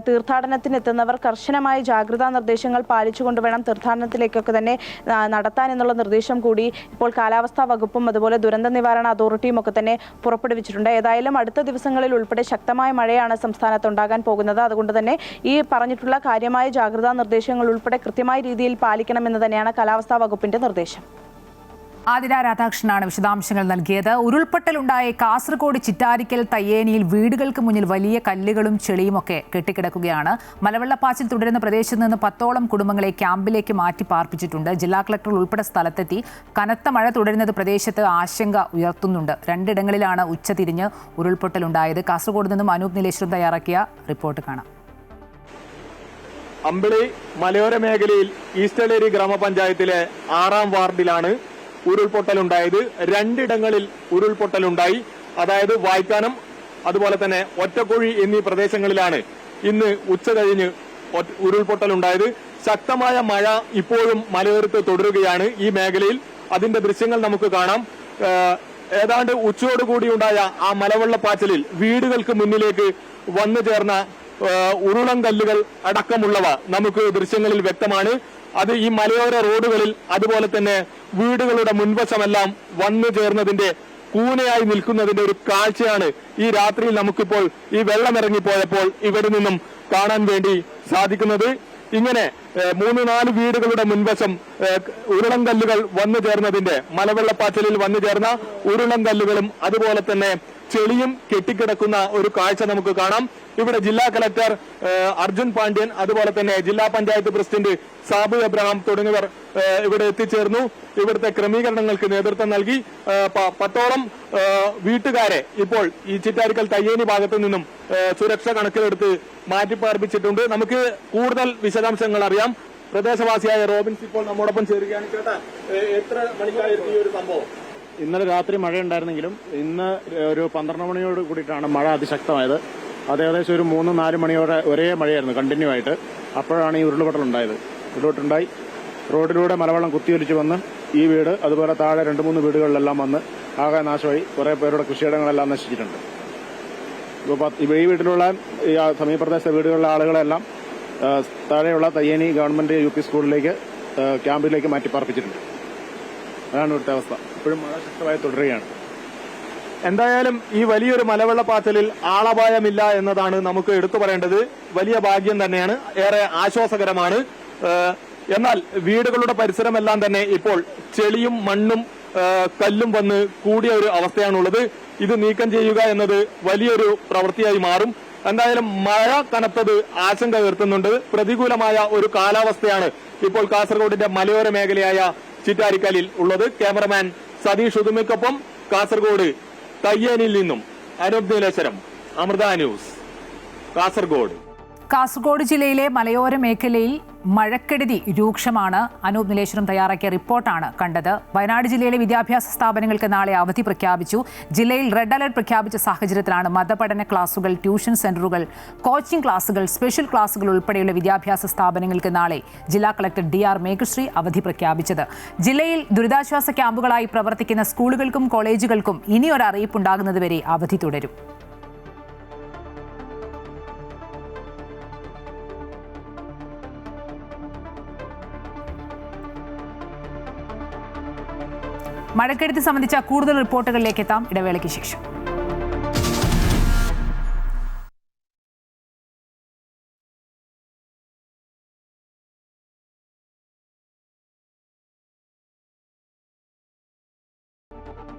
തീർത്ഥാടനത്തിനെത്തുന്നവർ കർശനമായ ജാഗ്രതാ നിർദ്ദേശങ്ങൾ പാലിച്ചുകൊണ്ട് വേണം തീർത്ഥാടനത്തിലേക്കൊക്കെ തന്നെ നടത്താൻ എന്നുള്ള നിർദ്ദേശം കൂടി ഇപ്പോൾ കാലാവസ്ഥാ വകുപ്പും അതുപോലെ ദുരന്ത നിവാരണ അതോറിറ്റിയും ഒക്കെ തന്നെ പുറപ്പെടുവിച്ചിട്ടുണ്ട്. ഏതായാലും അടുത്ത ദിവസങ്ങളിൽ ഉൾപ്പെടെ ശക്തമായ മഴയാണ് സംസ്ഥാനത്ത് ഉണ്ടാകാൻ പോകുന്നത്. അതുകൊണ്ട് തന്നെ ഈ പറഞ്ഞിട്ടുള്ള കാര്യമായ ജാഗ്രതാ നിർദ്ദേശങ്ങൾ ഉൾപ്പെടെ കൃത്യമായ രീതിയിൽ പാലിക്കണമെന്ന് തന്നെയാണ് കാലാവസ്ഥാ വകുപ്പിന്റെ നിർദ്ദേശം. ആതിര രാധാകൃഷ്ണനാണ് വിശദാംശങ്ങൾ നൽകിയത്. ഉരുൾപൊട്ടലുണ്ടായ കാസർഗോഡ് ചിറ്റാരിക്കൽ തയ്യേനിയിൽ വീടുകൾക്ക് മുന്നിൽ വലിയ കല്ലുകളും ചെളിയുമൊക്കെ കെട്ടിക്കിടക്കുകയാണ്. മലവെള്ളപ്പാച്ചിൽ തുടരുന്ന പ്രദേശത്ത് നിന്ന് 10ഓളം കുടുംബങ്ങളെ ക്യാമ്പിലേക്ക് മാറ്റി പാർപ്പിച്ചിട്ടുണ്ട്. ജില്ലാ കളക്ടർ ഉൾപ്പെടെ സ്ഥലത്തെത്തി. കനത്ത മഴ തുടരുന്നത് പ്രദേശത്ത് ആശങ്ക ഉയർത്തുന്നുണ്ട്. 2 ഇടങ്ങളിലാണ് ഉച്ചതിരിഞ്ഞ് ഉരുൾപൊട്ടലുണ്ടായത്. കാസർഗോഡ് നിന്നും അനൂപ് നിലേശ്വരം തയ്യാറാക്കിയ റിപ്പോർട്ട് കാണാം. അമ്പിളി മലയോര മേഖലയിൽ ഈസ്റ്റലേരി ഗ്രാമപഞ്ചായത്തിലെ 6ാം വാർഡിലാണ് ഉരുൾപൊട്ടലുണ്ടായത്. 2 ഇടങ്ങളിൽ ഉരുൾപൊട്ടലുണ്ടായി. അതായത് വായ്ക്കാനം അതുപോലെ തന്നെ ഒറ്റക്കുഴി എന്നീ പ്രദേശങ്ങളിലാണ് ഇന്ന് ഉച്ച കഴിഞ്ഞ് ഉരുൾപൊട്ടലുണ്ടായത്. ശക്തമായ മഴ ഇപ്പോഴും മലയോരത്ത് തുടരുകയാണ് ഈ മേഖലയിൽ. അതിന്റെ ദൃശ്യങ്ങൾ നമുക്ക് കാണാം. ഏതാണ്ട് ഉച്ചയോടുകൂടിയുണ്ടായ ആ മലവെള്ളപ്പാച്ചിലിൽ വീടുകൾക്ക് മുന്നിലേക്ക് വന്നു ചേർന്ന ഉരുളൻ കല്ലുകൾ അടക്കമുള്ളവ നമുക്ക് ദൃശ്യങ്ങളിൽ വ്യക്തമാണ്. അത് ഈ മലയോര റോഡുകളിൽ അതുപോലെ തന്നെ വീടുകളുടെ മുൻവശമെല്ലാം വന്നു ചേർന്നതിന്റെ കൂനയായി നിൽക്കുന്നതിന്റെ ഒരു കാഴ്ചയാണ് ഈ രാത്രിയിൽ നമുക്കിപ്പോൾ ഈ വെള്ളമിറങ്ങിപ്പോയപ്പോൾ ഇവിടെ നിന്നും കാണാൻ വേണ്ടി സാധിക്കുന്നത്. ഇങ്ങനെ 3-4 വീടുകളുടെ മുൻവശം ഉരുളൻകല്ലുകൾ വന്നു ചേർന്നതിന്റെ മലവെള്ളപ്പാച്ചിലിൽ വന്നു ചേർന്ന ഉരുളൻകല്ലുകളും അതുപോലെ തന്നെ ചെളിയും കെട്ടിക്കിടക്കുന്ന ഒരു കാഴ്ച നമുക്ക് കാണാം. ഇവിടെ ജില്ലാ കളക്ടർ അർജുൻ പാണ്ഡ്യൻ അതുപോലെ തന്നെ ജില്ലാ പഞ്ചായത്ത് പ്രസിഡന്റ് സാബു എബ്രഹാം തുടങ്ങിയവർ ഇവിടെ എത്തിച്ചേർന്നു. ഇവിടുത്തെ ക്രമീകരണങ്ങൾക്ക് നേതൃത്വം നൽകി. 10ഓളം വീട്ടുകാരെ ഇപ്പോൾ ഈ ചിറ്റാരിക്കൽ തയ്യേനി ഭാഗത്തു നിന്നും സുരക്ഷ കണക്കിലെടുത്ത് മാറ്റിപ്പാർപ്പിച്ചിട്ടുണ്ട്. നമുക്ക് കൂടുതൽ വിശദാംശങ്ങൾ അറിയാം. പ്രദേശവാസിയായ റോബിൻസ് ഇപ്പോൾ നമ്മോടൊപ്പം ചേരുകയാണ്. ചേട്ടാ, എത്ര മണിക്കായിരുന്നു ഈ ഒരു സംഭവം? ഇന്നലെ രാത്രി മഴയുണ്ടായിരുന്നെങ്കിലും ഇന്ന് ഒരു 12 മണിയോട് കൂടിയിട്ടാണ് മഴ അതിശക്തമായത്. അത് ഏകദേശം ഒരു 3-4 മണിയോടെ ഒരേ മഴയായിരുന്നു കണ്ടിന്യൂ ആയിട്ട്. അപ്പോഴാണ് ഈ ഉരുൾപൊട്ടലുണ്ടായത്. ഉരുൾപൊട്ടുണ്ടായി റോഡിലൂടെ മലവെള്ളം കുത്തിയൊലിച്ച് വന്ന് ഈ വീട് അതുപോലെ താഴെ 2-3 വീടുകളിലെല്ലാം വന്ന് ആകെ നാശമായി. കുറേ പേരുടെ കൃഷിയിടങ്ങളെല്ലാം നശിച്ചിട്ടുണ്ട്. ഇപ്പോൾ ഈ വീട്ടിലുള്ള ഈ സമീപപ്രദേശത്തെ വീടുകളിലെ ആളുകളെല്ലാം താഴെയുള്ള തയ്യേനി ഗവൺമെന്റ് UP സ്കൂളിലേക്ക് ക്യാമ്പിലേക്ക് മാറ്റിപ്പാർപ്പിച്ചിട്ടുണ്ട്. അതാണ് ഇവിടുത്തെ അവസ്ഥ. ഇപ്പോഴും മഴ ശക്തമായി തുടരുകയാണ്. എന്തായാലും ഈ വലിയൊരു മലവെള്ളപ്പാച്ചിലിൽ ആളപായമില്ല എന്നതാണ് നമുക്ക് എടുത്തു പറയേണ്ടത്. വലിയ ഭാഗ്യം തന്നെയാണ്, ഏറെ ആശ്വാസകരമാണ്. എന്നാൽ വീടുകളുടെ പരിസരമെല്ലാം തന്നെ ഇപ്പോൾ ചെളിയും മണ്ണും കല്ലും വന്ന് കൂടിയ ഒരു അവസ്ഥയാണുള്ളത്. ഇത് നീക്കം ചെയ്യുക എന്നത് വലിയൊരു പ്രവൃത്തിയായി മാറും. എന്തായാലും മഴ കനത്തത് ആശങ്ക ഉയർത്തുന്നുണ്ട്. പ്രതികൂലമായ ഒരു കാലാവസ്ഥയാണ് ഇപ്പോൾ കാസർഗോഡിന്റെ മലയോര മേഖലയായ ചിറ്റാരിക്കലിൽ ഉള്ളത്. ക്യാമറമാൻ സതീഷ് ഉദുമയ്ക്കൊപ്പം കാസർഗോഡ് തയ്യേനിൽ നിന്നും അനൂപ് നീലേശ്വരം, അമൃത ന്യൂസ്, കാസർഗോഡ്. കാസർഗോഡ് ജില്ലയിലെ മലയോര മേഖലയിൽ മഴക്കെടുതി രൂക്ഷമാണ്. അനൂപ് നീലേശ്വരം തയ്യാറാക്കിയ റിപ്പോർട്ടാണ് കണ്ടത്. വയനാട് ജില്ലയിലെ വിദ്യാഭ്യാസ സ്ഥാപനങ്ങൾക്ക് നാളെ അവധി പ്രഖ്യാപിച്ചു. ജില്ലയിൽ റെഡ് അലർട്ട് പ്രഖ്യാപിച്ച സാഹചര്യത്തിലാണ് മതപഠന ക്ലാസുകൾ, ട്യൂഷൻ സെന്ററുകൾ, കോച്ചിംഗ് ക്ലാസുകൾ, സ്പെഷ്യൽ ക്ലാസുകൾ ഉൾപ്പെടെയുള്ള വിദ്യാഭ്യാസ സ്ഥാപനങ്ങൾക്ക് നാളെ ജില്ലാ കളക്ടർ DR മേഘശ്രീ അവധി പ്രഖ്യാപിച്ചത്. ജില്ലയിൽ ദുരിതാശ്വാസ ക്യാമ്പുകളായി പ്രവർത്തിക്കുന്ന സ്കൂളുകൾക്കും കോളേജുകൾക്കും ഇനിയൊരു അറിയിപ്പുണ്ടാകുന്നതുവരെ അവധി തുടരും. മഴക്കെടുതി സംബന്ധിച്ച കൂടുതൽ റിപ്പോർട്ടുകളിലേക്ക് എത്താം ഇടവേളയ്ക്ക് ശേഷം.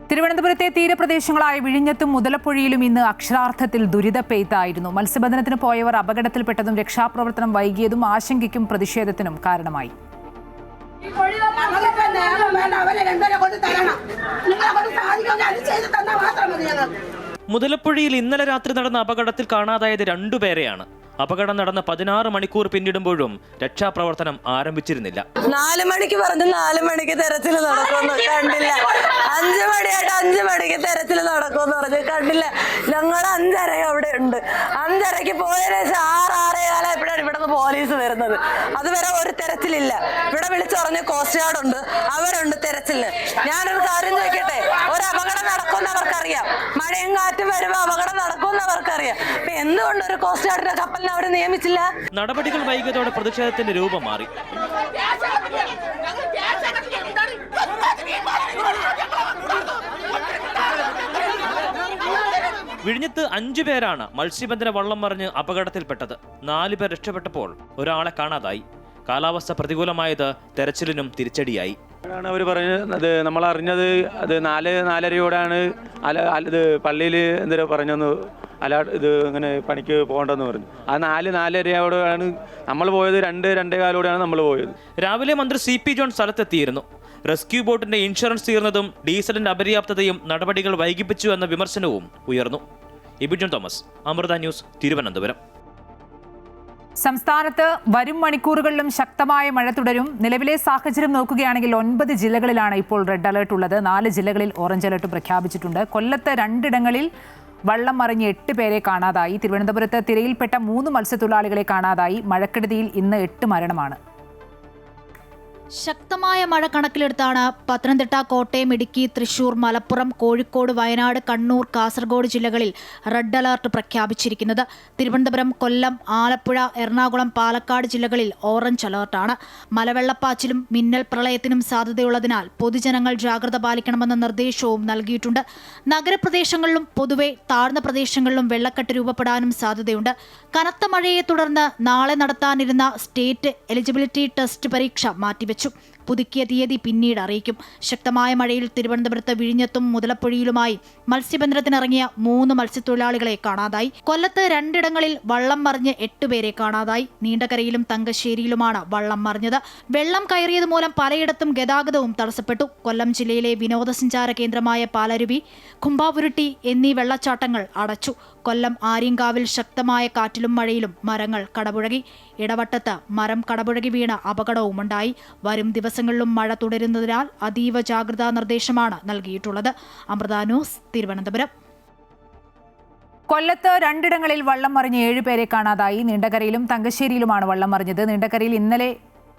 തിരുവനന്തപുരത്തെ തീരപ്രദേശങ്ങളായ വിഴിഞ്ഞത്തും മുതലപ്പുഴയിലും ഇന്ന് അക്ഷരാർത്ഥത്തിൽ ദുരിതപ്പെയ്ത്തായിരുന്നു. മത്സ്യബന്ധനത്തിന് പോയവർ അപകടത്തിൽപ്പെട്ടതും രക്ഷാപ്രവർത്തനം വൈകിയതും ആശങ്കയ്ക്കും പ്രതിഷേധത്തിനും കാരണമായി. മുതലപ്പുഴയിൽ ഇന്നലെ രാത്രി നടന്ന അപകടത്തിൽ കാണാതായത് 2 പേരെയാണ്. അപകടം നടന്ന് 16 മണിക്കൂർ പിന്നിടുമ്പോഴും രക്ഷാപ്രവർത്തനം ആരംഭിച്ചിരുന്നില്ല. 4 മണിക്ക് പറഞ്ഞു 4 മണിക്ക് തെരച്ചിൽ നടക്കുമെന്ന് കണ്ടില്ല. 5 മണിയായിട്ട് 5 മണിക്ക് തെരച്ചിൽ നടക്കുമെന്ന് പറഞ്ഞു കണ്ടില്ല. ഞങ്ങൾ 5:30 അവിടെ ഉണ്ട്. 5:30 പോയതിനു ശേഷം 6-6:15 എപ്പോഴാണ് ഇവിടെ പോലീസ് വരുന്നത്. അതുവരെ ഒരു തെരച്ചിലില്ല. ഇവിടെ വിളിച്ചുറഞ്ഞ് കോസ്റ്റ് ഗാർഡ് ഉണ്ട്, അവരുണ്ട് തെരച്ചിലിന്. ഞാനൊരു കാര്യം ചോദിക്കട്ടെ, ഒരു അപകടം നടക്കുമെന്ന് അവർക്കറിയാം. മഴയും കാറ്റും വരുമ്പോൾ അപകടം നടക്കുമെന്ന് അവർക്കറിയാം. അപ്പൊ എന്തുകൊണ്ട് ഒരു കോസ്റ്റ് ഗാർഡിന്റെ കപ്പലിനെ അവരെ നിയമിച്ചില്ല? നടപടികൾ വൈകിയതോടെ പ്രതിഷേധത്തിന്റെ രൂപം മാറി. വിഴിഞ്ഞത്ത് 5 പേരാണ് മത്സ്യബന്ധന വള്ളം മറിഞ്ഞ് അപകടത്തിൽപ്പെട്ടത്. 4 പേർ രക്ഷപ്പെട്ടപ്പോൾ ഒരാളെ കാണാതായി. കാലാവസ്ഥ പ്രതികൂലമായത് തെരച്ചിലിനും തിരിച്ചടിയായി. അവർ പറഞ്ഞത് അത് നമ്മൾ അറിഞ്ഞത് അത് 4-4:30യോടാണ് ഇത് പള്ളിയിൽ എന്തിനാ പറഞ്ഞെന്ന് ഇത് ഇങ്ങനെ പണിക്ക് പോകണ്ടെന്ന് പറഞ്ഞു. ആ 4-4:30യോടെയാണ് നമ്മൾ പോയത്. 2-2:15 നമ്മൾ പോയത്. രാവിലെ മന്ത്രി CP ജോൺ സ്ഥലത്തെത്തിയിരുന്നു. റെസ്ക്യൂ ബോട്ടിന്റെ ഇൻഷുറൻസ് തീർന്നതും ഡീസലിന്റെ അപര്യാപ്തതയും നടപടികൾ വൈകിപ്പിച്ചു എന്ന വിമർശനവും ഉയർന്നു. ഇബിജോൺ തോമസ്, അമൃത ന്യൂസ്, തിരുവനന്തപുരം. സംസ്ഥാനത്ത് വരും മണിക്കൂറുകളിലും ശക്തമായ മഴ തുടരും. നിലവിലെ സാഹചര്യം നോക്കുകയാണെങ്കിൽ 9 ജില്ലകളിലാണ് ഇപ്പോൾ റെഡ് അലർട്ട് ഉള്ളത്. 4 ജില്ലകളിൽ ഓറഞ്ച് അലർട്ട് പ്രഖ്യാപിച്ചിട്ടുണ്ട്. കൊല്ലത്ത് 2 ഇടങ്ങളിൽ വള്ളം മറിഞ്ഞ് 8 പേരെ കാണാതായി. തിരുവനന്തപുരത്ത് തിരയിൽപ്പെട്ട 3 മത്സ്യത്തൊഴിലാളികളെ കാണാതായി. മഴക്കെടുതിയിൽ ഇന്ന് 8 മരണമാണ്. ശക്തമായ മഴ കണക്കിലെടുത്താണ് പത്തനംതിട്ട, കോട്ടയം, ഇടുക്കി, തൃശൂർ, മലപ്പുറം, കോഴിക്കോട്, വയനാട്, കണ്ണൂർ, കാസർഗോഡ് ജില്ലകളിൽ റെഡ് അലർട്ട് പ്രഖ്യാപിച്ചിരിക്കുന്നത്. തിരുവനന്തപുരം, കൊല്ലം, ആലപ്പുഴ, എറണാകുളം, പാലക്കാട് ജില്ലകളിൽ ഓറഞ്ച് അലർട്ടാണ്. മലവെള്ളപ്പാച്ചിലും മിന്നൽ പ്രളയത്തിനും സാധ്യതയുള്ളതിനാൽ പൊതുജനങ്ങൾ ജാഗ്രത പാലിക്കണമെന്ന നിർദ്ദേശവും നൽകിയിട്ടുണ്ട്. നഗരപ്രദേശങ്ങളിലും പൊതുവെ താഴ്ന്ന പ്രദേശങ്ങളിലും വെള്ളക്കെട്ട് രൂപപ്പെടാനും സാധ്യതയുണ്ട്. കനത്ത മഴയെ തുടർന്ന് നാളെ നടത്താനിരുന്ന സ്റ്റേറ്റ് എലിജിബിലിറ്റി ടെസ്റ്റ് പരീക്ഷ മാറ്റിവെച്ചു. പുതുക്കിയ തീയതി പിന്നീട് അറിയിക്കും. ശക്തമായ മഴയിൽ തിരുവനന്തപുരത്ത് വിഴിഞ്ഞത്തും മുതലപ്പൊഴിയിലുമായി മത്സ്യബന്ധനത്തിനിറങ്ങിയ 3 മത്സ്യത്തൊഴിലാളികളെ കാണാതായി. കൊല്ലത്ത് 2 ഇടങ്ങളിൽ വള്ളം മറിഞ്ഞ് 8 പേരെ കാണാതായി. നീണ്ടകരയിലും തങ്കശ്ശേരിയിലുമാണ് വള്ളം മറിഞ്ഞത്. വെള്ളം കയറിയത് മൂലം പലയിടത്തും ഗതാഗതവും തടസ്സപ്പെട്ടു. കൊല്ലം ജില്ലയിലെ വിനോദസഞ്ചാര കേന്ദ്രമായ പാലരുവി, കുംഭാവുരുട്ടി എന്നീ വെള്ളച്ചാട്ടങ്ങൾ അടച്ചു. കൊല്ലം ആര്യങ്കാവിൽ ശക്തമായ കാറ്റിലും മഴയിലും മരങ്ങൾ കടപുഴകി. ഇടവട്ടത്ത് മരം കടപുഴകി വീണ അപകടവുമുണ്ടായി. വരും ദിവസങ്ങളിലും മഴ തുടരുന്നതിനാൽ അതീവ ജാഗ്രതാ നിർദ്ദേശമാണ് നൽകിയിട്ടുള്ളത്. അമൃത ന്യൂസ്, തിരുവനന്തപുരം. കൊല്ലത്ത് 2 ഇടങ്ങളിൽ വള്ളം മറിഞ്ഞ് 7 പേരെ കാണാതായി. നീണ്ടകരയിലും തങ്കശ്ശേരിയിലുമാണ് വള്ളം മറിഞ്ഞത്. നീണ്ടകരയിൽ ഇന്നലെ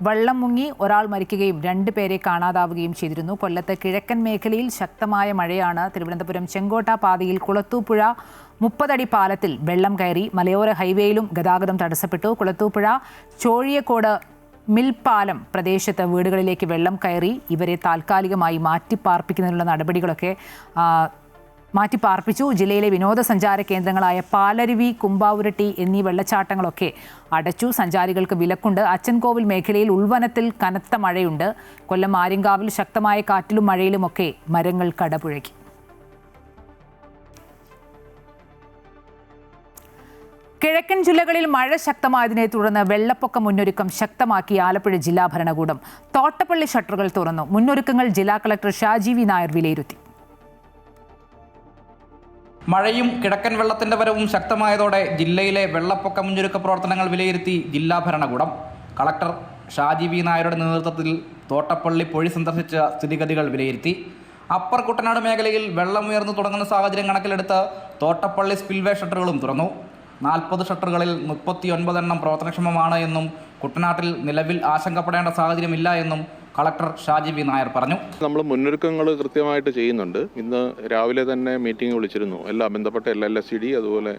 വെള്ളം മുങ്ങി ഒരാൾ മരിക്കുകയും 2 പേരെ കാണാതാവുകയും ചെയ്തിരുന്നു. കൊല്ലത്ത് കിഴക്കൻ മേഖലയിൽ ശക്തമായ മഴയാണ്. തിരുവനന്തപുരം ചെങ്കോട്ട പാതയിൽ കുളത്തൂപ്പുഴ 30 അടി പാലത്തിൽ വെള്ളം കയറി. മലയോര ഹൈവേയിലും ഗതാഗതം തടസ്സപ്പെട്ടു. കുളത്തൂപ്പുഴ ചോഴിയക്കോട് മിൽപ്പാലം പ്രദേശത്ത് വീടുകളിലേക്ക് വെള്ളം കയറി. ഇവരെ താൽക്കാലികമായി മാറ്റിപ്പാർപ്പിക്കുന്നതിനുള്ള നടപടികളൊക്കെ മാറ്റിപ്പാർപ്പിച്ചു. ജില്ലയിലെ വിനോദസഞ്ചാര കേന്ദ്രങ്ങളായ പാലരുവി, കുംഭാവുരുട്ടി എന്നീ വെള്ളച്ചാട്ടങ്ങളൊക്കെ അടച്ചു. സഞ്ചാരികൾക്ക് വിലക്കുണ്ട്. അച്ചൻകോവിൽ മേഖലയിൽ ഉൾവനത്തിൽ കനത്ത മഴയുണ്ട്. കൊല്ലം ആര്യങ്കാവിൽ ശക്തമായ കാറ്റിലും മഴയിലുമൊക്കെ മരങ്ങൾ കടപുഴകി. കിഴക്കൻ ജില്ലകളിൽ മഴ ശക്തമായതിനെ തുടർന്ന് വെള്ളപ്പൊക്ക മുന്നൊരുക്കം ശക്തമാക്കി ആലപ്പുഴ ജില്ലാ ഭരണകൂടം. തോട്ടപ്പള്ളി ഷട്ടറുകൾ തുറന്നു. മുന്നൊരുക്കങ്ങൾ ജില്ലാ കളക്ടർ ഷാജി വി നായർ വിലയിരുത്തി. മഴയും കിഴക്കൻ വെള്ളത്തിന്റെ വരവും ശക്തമായതോടെ ജില്ലയിലെ വെള്ളപ്പൊക്ക മുന്നൊരുക്ക പ്രവർത്തനങ്ങൾ വിലയിരുത്തി ജില്ലാ ഭരണകൂടം. കളക്ടർ ഷാജി വി നായരുടെ നേതൃത്വത്തിൽ തോട്ടപ്പള്ളി പൊഴി സന്ദർശിച്ച സ്ഥിതിഗതികൾ വിലയിരുത്തി. അപ്പർ കുട്ടനാട് മേഖലയിൽ വെള്ളമുയർന്നു തുടങ്ങുന്ന സാഹചര്യം കണക്കിലെടുത്ത് തോട്ടപ്പള്ളി സ്പിൽവേ ഷട്ടറുകളും തുറന്നു. 40 ഷട്ടറുകളിൽ 39 എണ്ണം പ്രവർത്തനക്ഷമമാണ് എന്നും കുട്ടനാട്ടിൽ നിലവിൽ ആശങ്കപ്പെടേണ്ട സാഹചര്യമില്ല എന്നും കളക്ടർ ഷാജി വി നായർ പറഞ്ഞു. നമ്മൾ മുന്നൊരുക്കങ്ങൾ കൃത്യമായിട്ട് ചെയ്യുന്നുണ്ട്. ഇന്ന് രാവിലെ തന്നെ മീറ്റിംഗ് വിളിച്ചിരുന്നു. ബന്ധപ്പെട്ട LLSCD, അതുപോലെ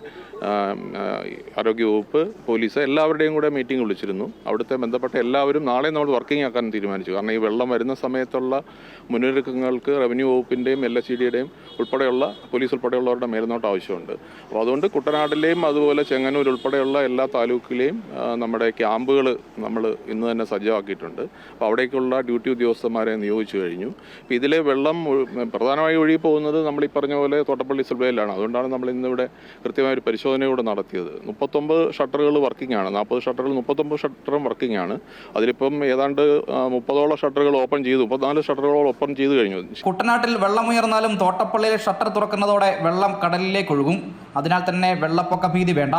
ആരോഗ്യവകുപ്പ്, പോലീസ് എല്ലാവരുടെയും കൂടെ മീറ്റിംഗ് വിളിച്ചിരുന്നു. അവിടുത്തെ ബന്ധപ്പെട്ട എല്ലാവരും നാളെ നമ്മൾ വർക്കിംഗ് ആക്കാൻ തീരുമാനിച്ചു. കാരണം ഈ വെള്ളം വരുന്ന സമയത്തുള്ള മുന്നൊരുക്കങ്ങൾക്ക് റവന്യൂ വകുപ്പിൻ്റെയും LSCDയുടെയും ഉൾപ്പെടെയുള്ള പോലീസ് ഉൾപ്പെടെയുള്ളവരുടെ മേൽനോട്ടം ആവശ്യമുണ്ട്. അപ്പോൾ അതുകൊണ്ട് കുട്ടനാട്ടിലെയും അതുപോലെ ചെങ്ങന്നൂർ ഉൾപ്പെടെയുള്ള എല്ലാ താലൂക്കിലെയും നമ്മുടെ ക്യാമ്പുകൾ നമ്മൾ ഇന്ന് തന്നെ സജ്ജമാക്കിയിട്ടുണ്ട്. അപ്പോൾ അവിടേക്കുള്ള ഡ്യൂട്ടി ഉദ്യോഗസ്ഥന്മാരെ നിയോഗിച്ചു കഴിഞ്ഞു. ഇപ്പോൾ ഇതിലെ വെള്ളം പ്രധാനമായി ഒഴുകി പോകുന്നത് നമ്മൾ ഈ പറഞ്ഞ പോലെ തോട്ടപ്പള്ളി സ്പിൽവേയിലാണ്. അതുകൊണ്ടാണ് നമ്മൾ ഇന്നിവിടെ കൃത്യമായ ഒരു പരിശോധനയോടെ നടത്തിയത്. 39 ഷട്ടറുകൾ വർക്കിംഗ് ആണ്. 40 ഷട്ടറുകൾ 39 ഷട്ടറും വർക്കിംഗ് ആണ്. അതിലിപ്പം ഏതാണ്ട് 30ഓളം ഷട്ടറുകൾ ഓപ്പൺ ചെയ്തു, 34 ഷട്ടറുകൾ ഓപ്പൺ ചെയ്തു കഴിഞ്ഞു. കുട്ടനാട്ടിൽ വെള്ളമുയർന്നാലും തോട്ടപ്പള്ളിയിലെ ഷട്ടർ തുറക്കുന്നതോടെ വെള്ളം കടലിലേക്ക് ഒഴുകും. അതിനാൽ തന്നെ വെള്ളപ്പൊക്ക ഭീതി വേണ്ട.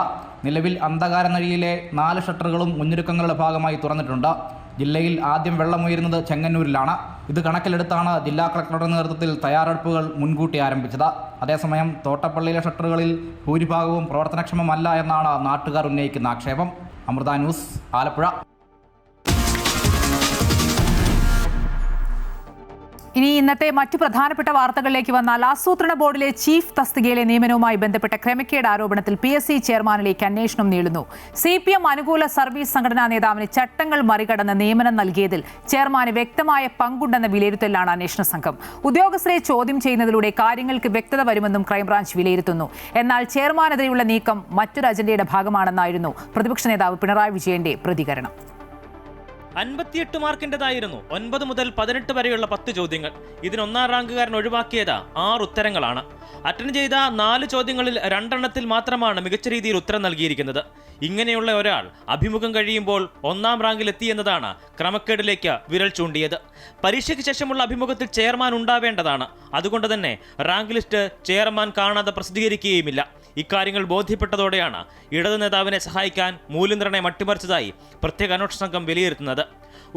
നിലവിൽ അന്ധകാരനഴിയിലെ 4 ഷട്ടറുകളും മുന്നൊരുക്കങ്ങളുടെ ഭാഗമായി തുറന്നിട്ടുണ്ട്. ജില്ലയിൽ ആദ്യം വെള്ളമുയരുന്നത് ചെങ്ങന്നൂരിലാണ്. ഇത് കണക്കിലെടുത്താണ് ജില്ലാ കളക്ടറുടെ നേതൃത്വത്തിൽ തയ്യാറെടുപ്പുകൾ മുൻകൂട്ടി ആരംഭിച്ചത്. അതേസമയം തോട്ടപ്പള്ളിയിലെ ഷട്ടറുകളിൽ ഭൂരിഭാഗവും പ്രവർത്തനക്ഷമമല്ല എന്നാണ് നാട്ടുകാർ ഉന്നയിക്കുന്ന ആക്ഷേപം. അമൃത ന്യൂസ്, ആലപ്പുഴ. ഇനി ഇന്നത്തെ മറ്റു പ്രധാനപ്പെട്ട വാർത്തകളിലേക്ക് വന്നാൽ ആസൂത്രണ ബോർഡിലെ ചീഫ് തസ്തികയിലെ നിയമനവുമായി ബന്ധപ്പെട്ട ക്രമക്കേട് ആരോപണത്തിൽ PSC ചെയർമാനിലേക്ക് അന്വേഷണം നീളുന്നു. CPM അനുകൂല സർവീസ് സംഘടനാ നേതാവിന് ചട്ടങ്ങൾ മറികടന്ന് നിയമനം നൽകിയതിൽ ചെയർമാന് വ്യക്തമായ പങ്കുണ്ടെന്ന വിലയിരുത്തലാണ് അന്വേഷണ സംഘം. ഉദ്യോഗസ്ഥരെ ചോദ്യം ചെയ്യുന്നതിലൂടെ കാര്യങ്ങൾക്ക് വ്യക്തത വരുമെന്നും ക്രൈംബ്രാഞ്ച് വിലയിരുത്തുന്നു. എന്നാൽ ചെയർമാനെതിരെയുള്ള നീക്കം മറ്റൊരു അജണ്ടയുടെ ഭാഗമാണെന്നായിരുന്നു പ്രതിപക്ഷ നേതാവ് പിണറായി വിജയന്റെ പ്രതികരണം. 58 മാർക്കിൻ്റെതായിരുന്നു 9 മുതൽ 18 വരെയുള്ള 10 ചോദ്യങ്ങൾ. ഇതിന് 1ാം റാങ്കുകാരൻ ഒഴിവാക്കിയത് 6 ഉത്തരങ്ങളാണ്. അറ്റൻഡ് ചെയ്ത 4 ചോദ്യങ്ങളിൽ 2 എണ്ണത്തിൽ മാത്രമാണ് മികച്ച രീതിയിൽ ഉത്തരം നൽകിയിരിക്കുന്നത്. ഇങ്ങനെയുള്ള ഒരാൾ അഭിമുഖം കഴിയുമ്പോൾ 1ാം റാങ്കിൽ എത്തിയെന്നതാണ് ക്രമക്കേടിലേക്ക് വിരൽ ചൂണ്ടിയത്. പരീക്ഷയ്ക്ക് ശേഷമുള്ള അഭിമുഖത്തിൽ ചെയർമാൻ ഉണ്ടാവേണ്ടതാണ്. അതുകൊണ്ട് തന്നെ റാങ്ക് ലിസ്റ്റ് ചെയർമാൻ കാണാതെ പ്രസിദ്ധീകരിക്കുകയുമില്ല. ഇക്കാര്യങ്ങൾ ബോധ്യപ്പെട്ടതോടെയാണ് ഇടതു നേതാവിനെ സഹായിക്കാൻ മൂല്യനിർണ്ണയം അട്ടിമറിച്ചതായി പ്രത്യേക അന്വേഷണ സംഘം വിലയിരുത്തുന്നത്.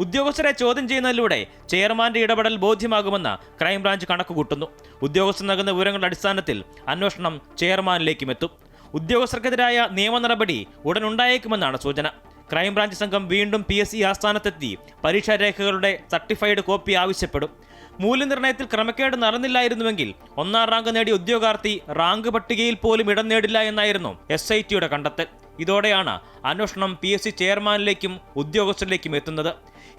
ഉദ്യോഗസ്ഥരെ ചോദ്യം ചെയ്യുന്നതിലൂടെ ചെയർമാന്റെ ഇടപെടൽ ബോധ്യമാകുമെന്ന് ക്രൈംബ്രാഞ്ച് കണക്കുകൂട്ടുന്നു. ഉദ്യോഗസ്ഥർ നൽകുന്ന വിവരങ്ങളുടെ അടിസ്ഥാനത്തിൽ അന്വേഷണം ചെയർമാനിലേക്കും എത്തും. ഉദ്യോഗസ്ഥർക്കെതിരായ നിയമ നടപടി ഉടൻ ഉണ്ടായേക്കുമെന്നാണ് സൂചന. ക്രൈംബ്രാഞ്ച് സംഘം വീണ്ടും PSC ആസ്ഥാനത്തെത്തി പരീക്ഷാരേഖകളുടെ സർട്ടിഫൈഡ് കോപ്പി ആവശ്യപ്പെടും. മൂല്യനിർണ്ണയത്തിൽ ക്രമക്കേട് നടന്നില്ലായിരുന്നുവെങ്കിൽ 1ാം റാങ്ക് നേടിയ ഉദ്യോഗാർത്ഥി റാങ്ക് പട്ടികയിൽ പോലും ഇടം നേടില്ല എന്നായിരുന്നു SITയുടെ കണ്ടെത്തൽ. ഇതോടെയാണ് അന്വേഷണം PSC ചെയർമാനിലേക്കും ഉദ്യോഗസ്ഥരിലേക്കും എത്തുന്നത്.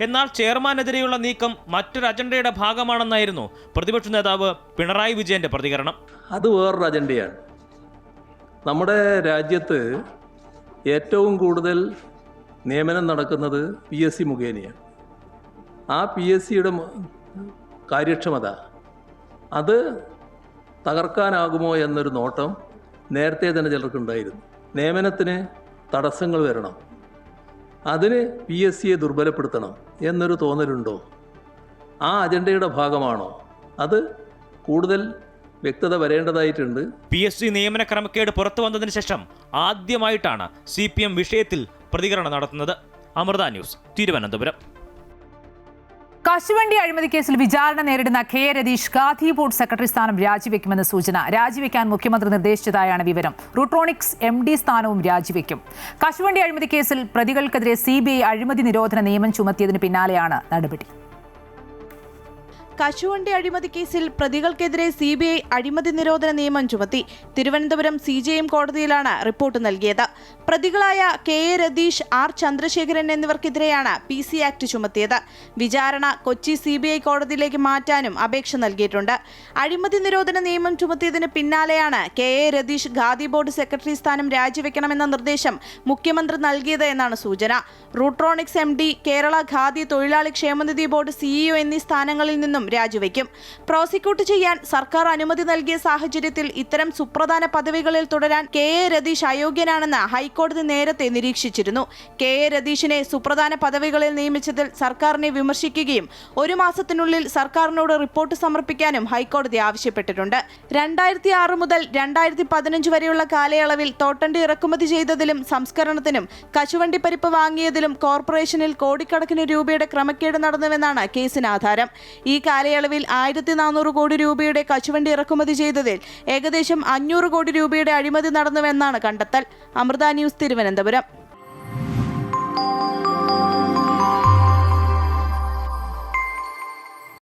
എന്നാൽ ചെയർമാനെതിരെയുള്ള നീക്കം മറ്റൊരു അജണ്ടയുടെ ഭാഗമാണെന്നായിരുന്നു പ്രതിപക്ഷ നേതാവ് പിണറായി വിജയന്റെ പ്രതികരണം. അത് വേറൊരു അജണ്ടയാണ്. നമ്മുടെ രാജ്യത്ത് ഏറ്റവും കൂടുതൽ നിയമനം നടക്കുന്നത് PSC മുഖേനയാണ്. ആ PSCയുടെ കാര്യക്ഷമത അത് തകർക്കാനാകുമോ എന്നൊരു നോട്ടം നേരത്തെ തന്നെ ചിലർക്കുണ്ടായിരുന്നു. നിയമനത്തിന് തടസ്സങ്ങൾ വരണം, അതിന് PSCയെ ദുർബലപ്പെടുത്തണം എന്നൊരു തോന്നലുണ്ടോ? ആ അജണ്ടയുടെ ഭാഗമാണോ? അത് കൂടുതൽ വ്യക്തത വരേണ്ടതായിട്ടുണ്ട്. PSC നിയമന ക്രമക്കേട് പുറത്തു വന്നതിന് ശേഷം ആദ്യമായിട്ടാണ് CPM വിഷയത്തിൽ പ്രതികരണം നടത്തുന്നത്. അമൃത ന്യൂസ്, തിരുവനന്തപുരം. കശുവണ്ടി അഴിമതി കേസിൽ വിചാരണ നേരിടുന്ന KA Ratheesh Gandhi board secretary സ്ഥാനം രാജിവെക്കുമെന്ന് സൂചന. രാജിവെക്കാൻ മുഖ്യമന്ത്രി നിർദ്ദേശിച്ചതായാണ് വിവരം. റൂട്രോണിക്സ് MD സ്ഥാനവും രാജിവെക്കും. കശുവണ്ടി അഴിമതി കേസിൽ പ്രതികൾക്കെതിരെ CBI അഴിമതി നിരോധന നിയമം ചുമത്തിയതിന് പിന്നാലെയാണ് നടപടി. കശുവണ്ടി അഴിമതി കേസിൽ പ്രതികൾക്കെതിരെ CBI അഴിമതി നിരോധന നിയമം ചുമത്തി. തിരുവനന്തപുരം CJM കോടതിയിലാണ് റിപ്പോർട്ട് നൽകിയത്. പ്രതികളായ KA രതീഷ്, R ചന്ദ്രശേഖരൻ എന്നിവർക്കെതിരെയാണ് PC ആക്ട് ചുമത്തിയത്. വിചാരണ കൊച്ചി CBI കോടതിയിലേക്ക് മാറ്റാനും അപേക്ഷ നൽകിയിട്ടുണ്ട്. അഴിമതി നിരോധന നിയമം ചുമത്തിയതിന് പിന്നാലെയാണ് KA Ratheesh khadi board secretary സ്ഥാനം രാജിവെക്കണമെന്ന നിർദ്ദേശം മുഖ്യമന്ത്രി നൽകിയത് എന്നാണ് സൂചന. റൂട്രോണിക്സ് MD, കേരള ഖാദി തൊഴിലാളി ക്ഷേമനിധി ബോർഡ് CEO എന്നീ സ്ഥാനങ്ങളിൽ നിന്നും രാജിവെക്കും. പ്രോസിക്യൂട്ട് ചെയ്യാൻ സർക്കാർ അനുമതി നൽകിയ സാഹചര്യത്തിൽ ഇത്തരം സുപ്രധാന പദവികളിൽ തുടരാൻ KA രതീഷ് അയോഗ്യനാണെന്ന് ഹൈക്കോടതി നേരത്തെ നിരീക്ഷിച്ചിരുന്നു. KA രതീഷിനെ സുപ്രധാന പദവികളിൽ നിയമിച്ചതിൽ സർക്കാരിനെ വിമർശിക്കുകയും 1 മാസത്തിനുള്ളിൽ സർക്കാരിനോട് റിപ്പോർട്ട് സമർപ്പിക്കാനും ഹൈക്കോടതി ആവശ്യപ്പെട്ടിട്ടുണ്ട്. 2006 മുതൽ 2015 വരെയുള്ള കാലയളവിൽ തോട്ടണ്ടി ഇറക്കുമതി ചെയ്തതിലും സംസ്കരണത്തിനും കശുവണ്ടി പരിപ്പ് വാങ്ങിയതിലും കോർപ്പറേഷനിൽ കോടിക്കണക്കിന് രൂപയുടെ ക്രമക്കേട് നടന്നുവെന്നാണ് കേസിന് ആധാരം. ഈ കാലയളവിൽ 1400 കോടി രൂപയുടെ കശുവണ്ടി ഇറക്കുമതി ചെയ്തതിൽ ഏകദേശം 500 കോടി രൂപയുടെ അഴിമതി നടന്നുവെന്നാണ് കണ്ടെത്തൽ. അമൃത ന്യൂസ്, തിരുവനന്തപുരം.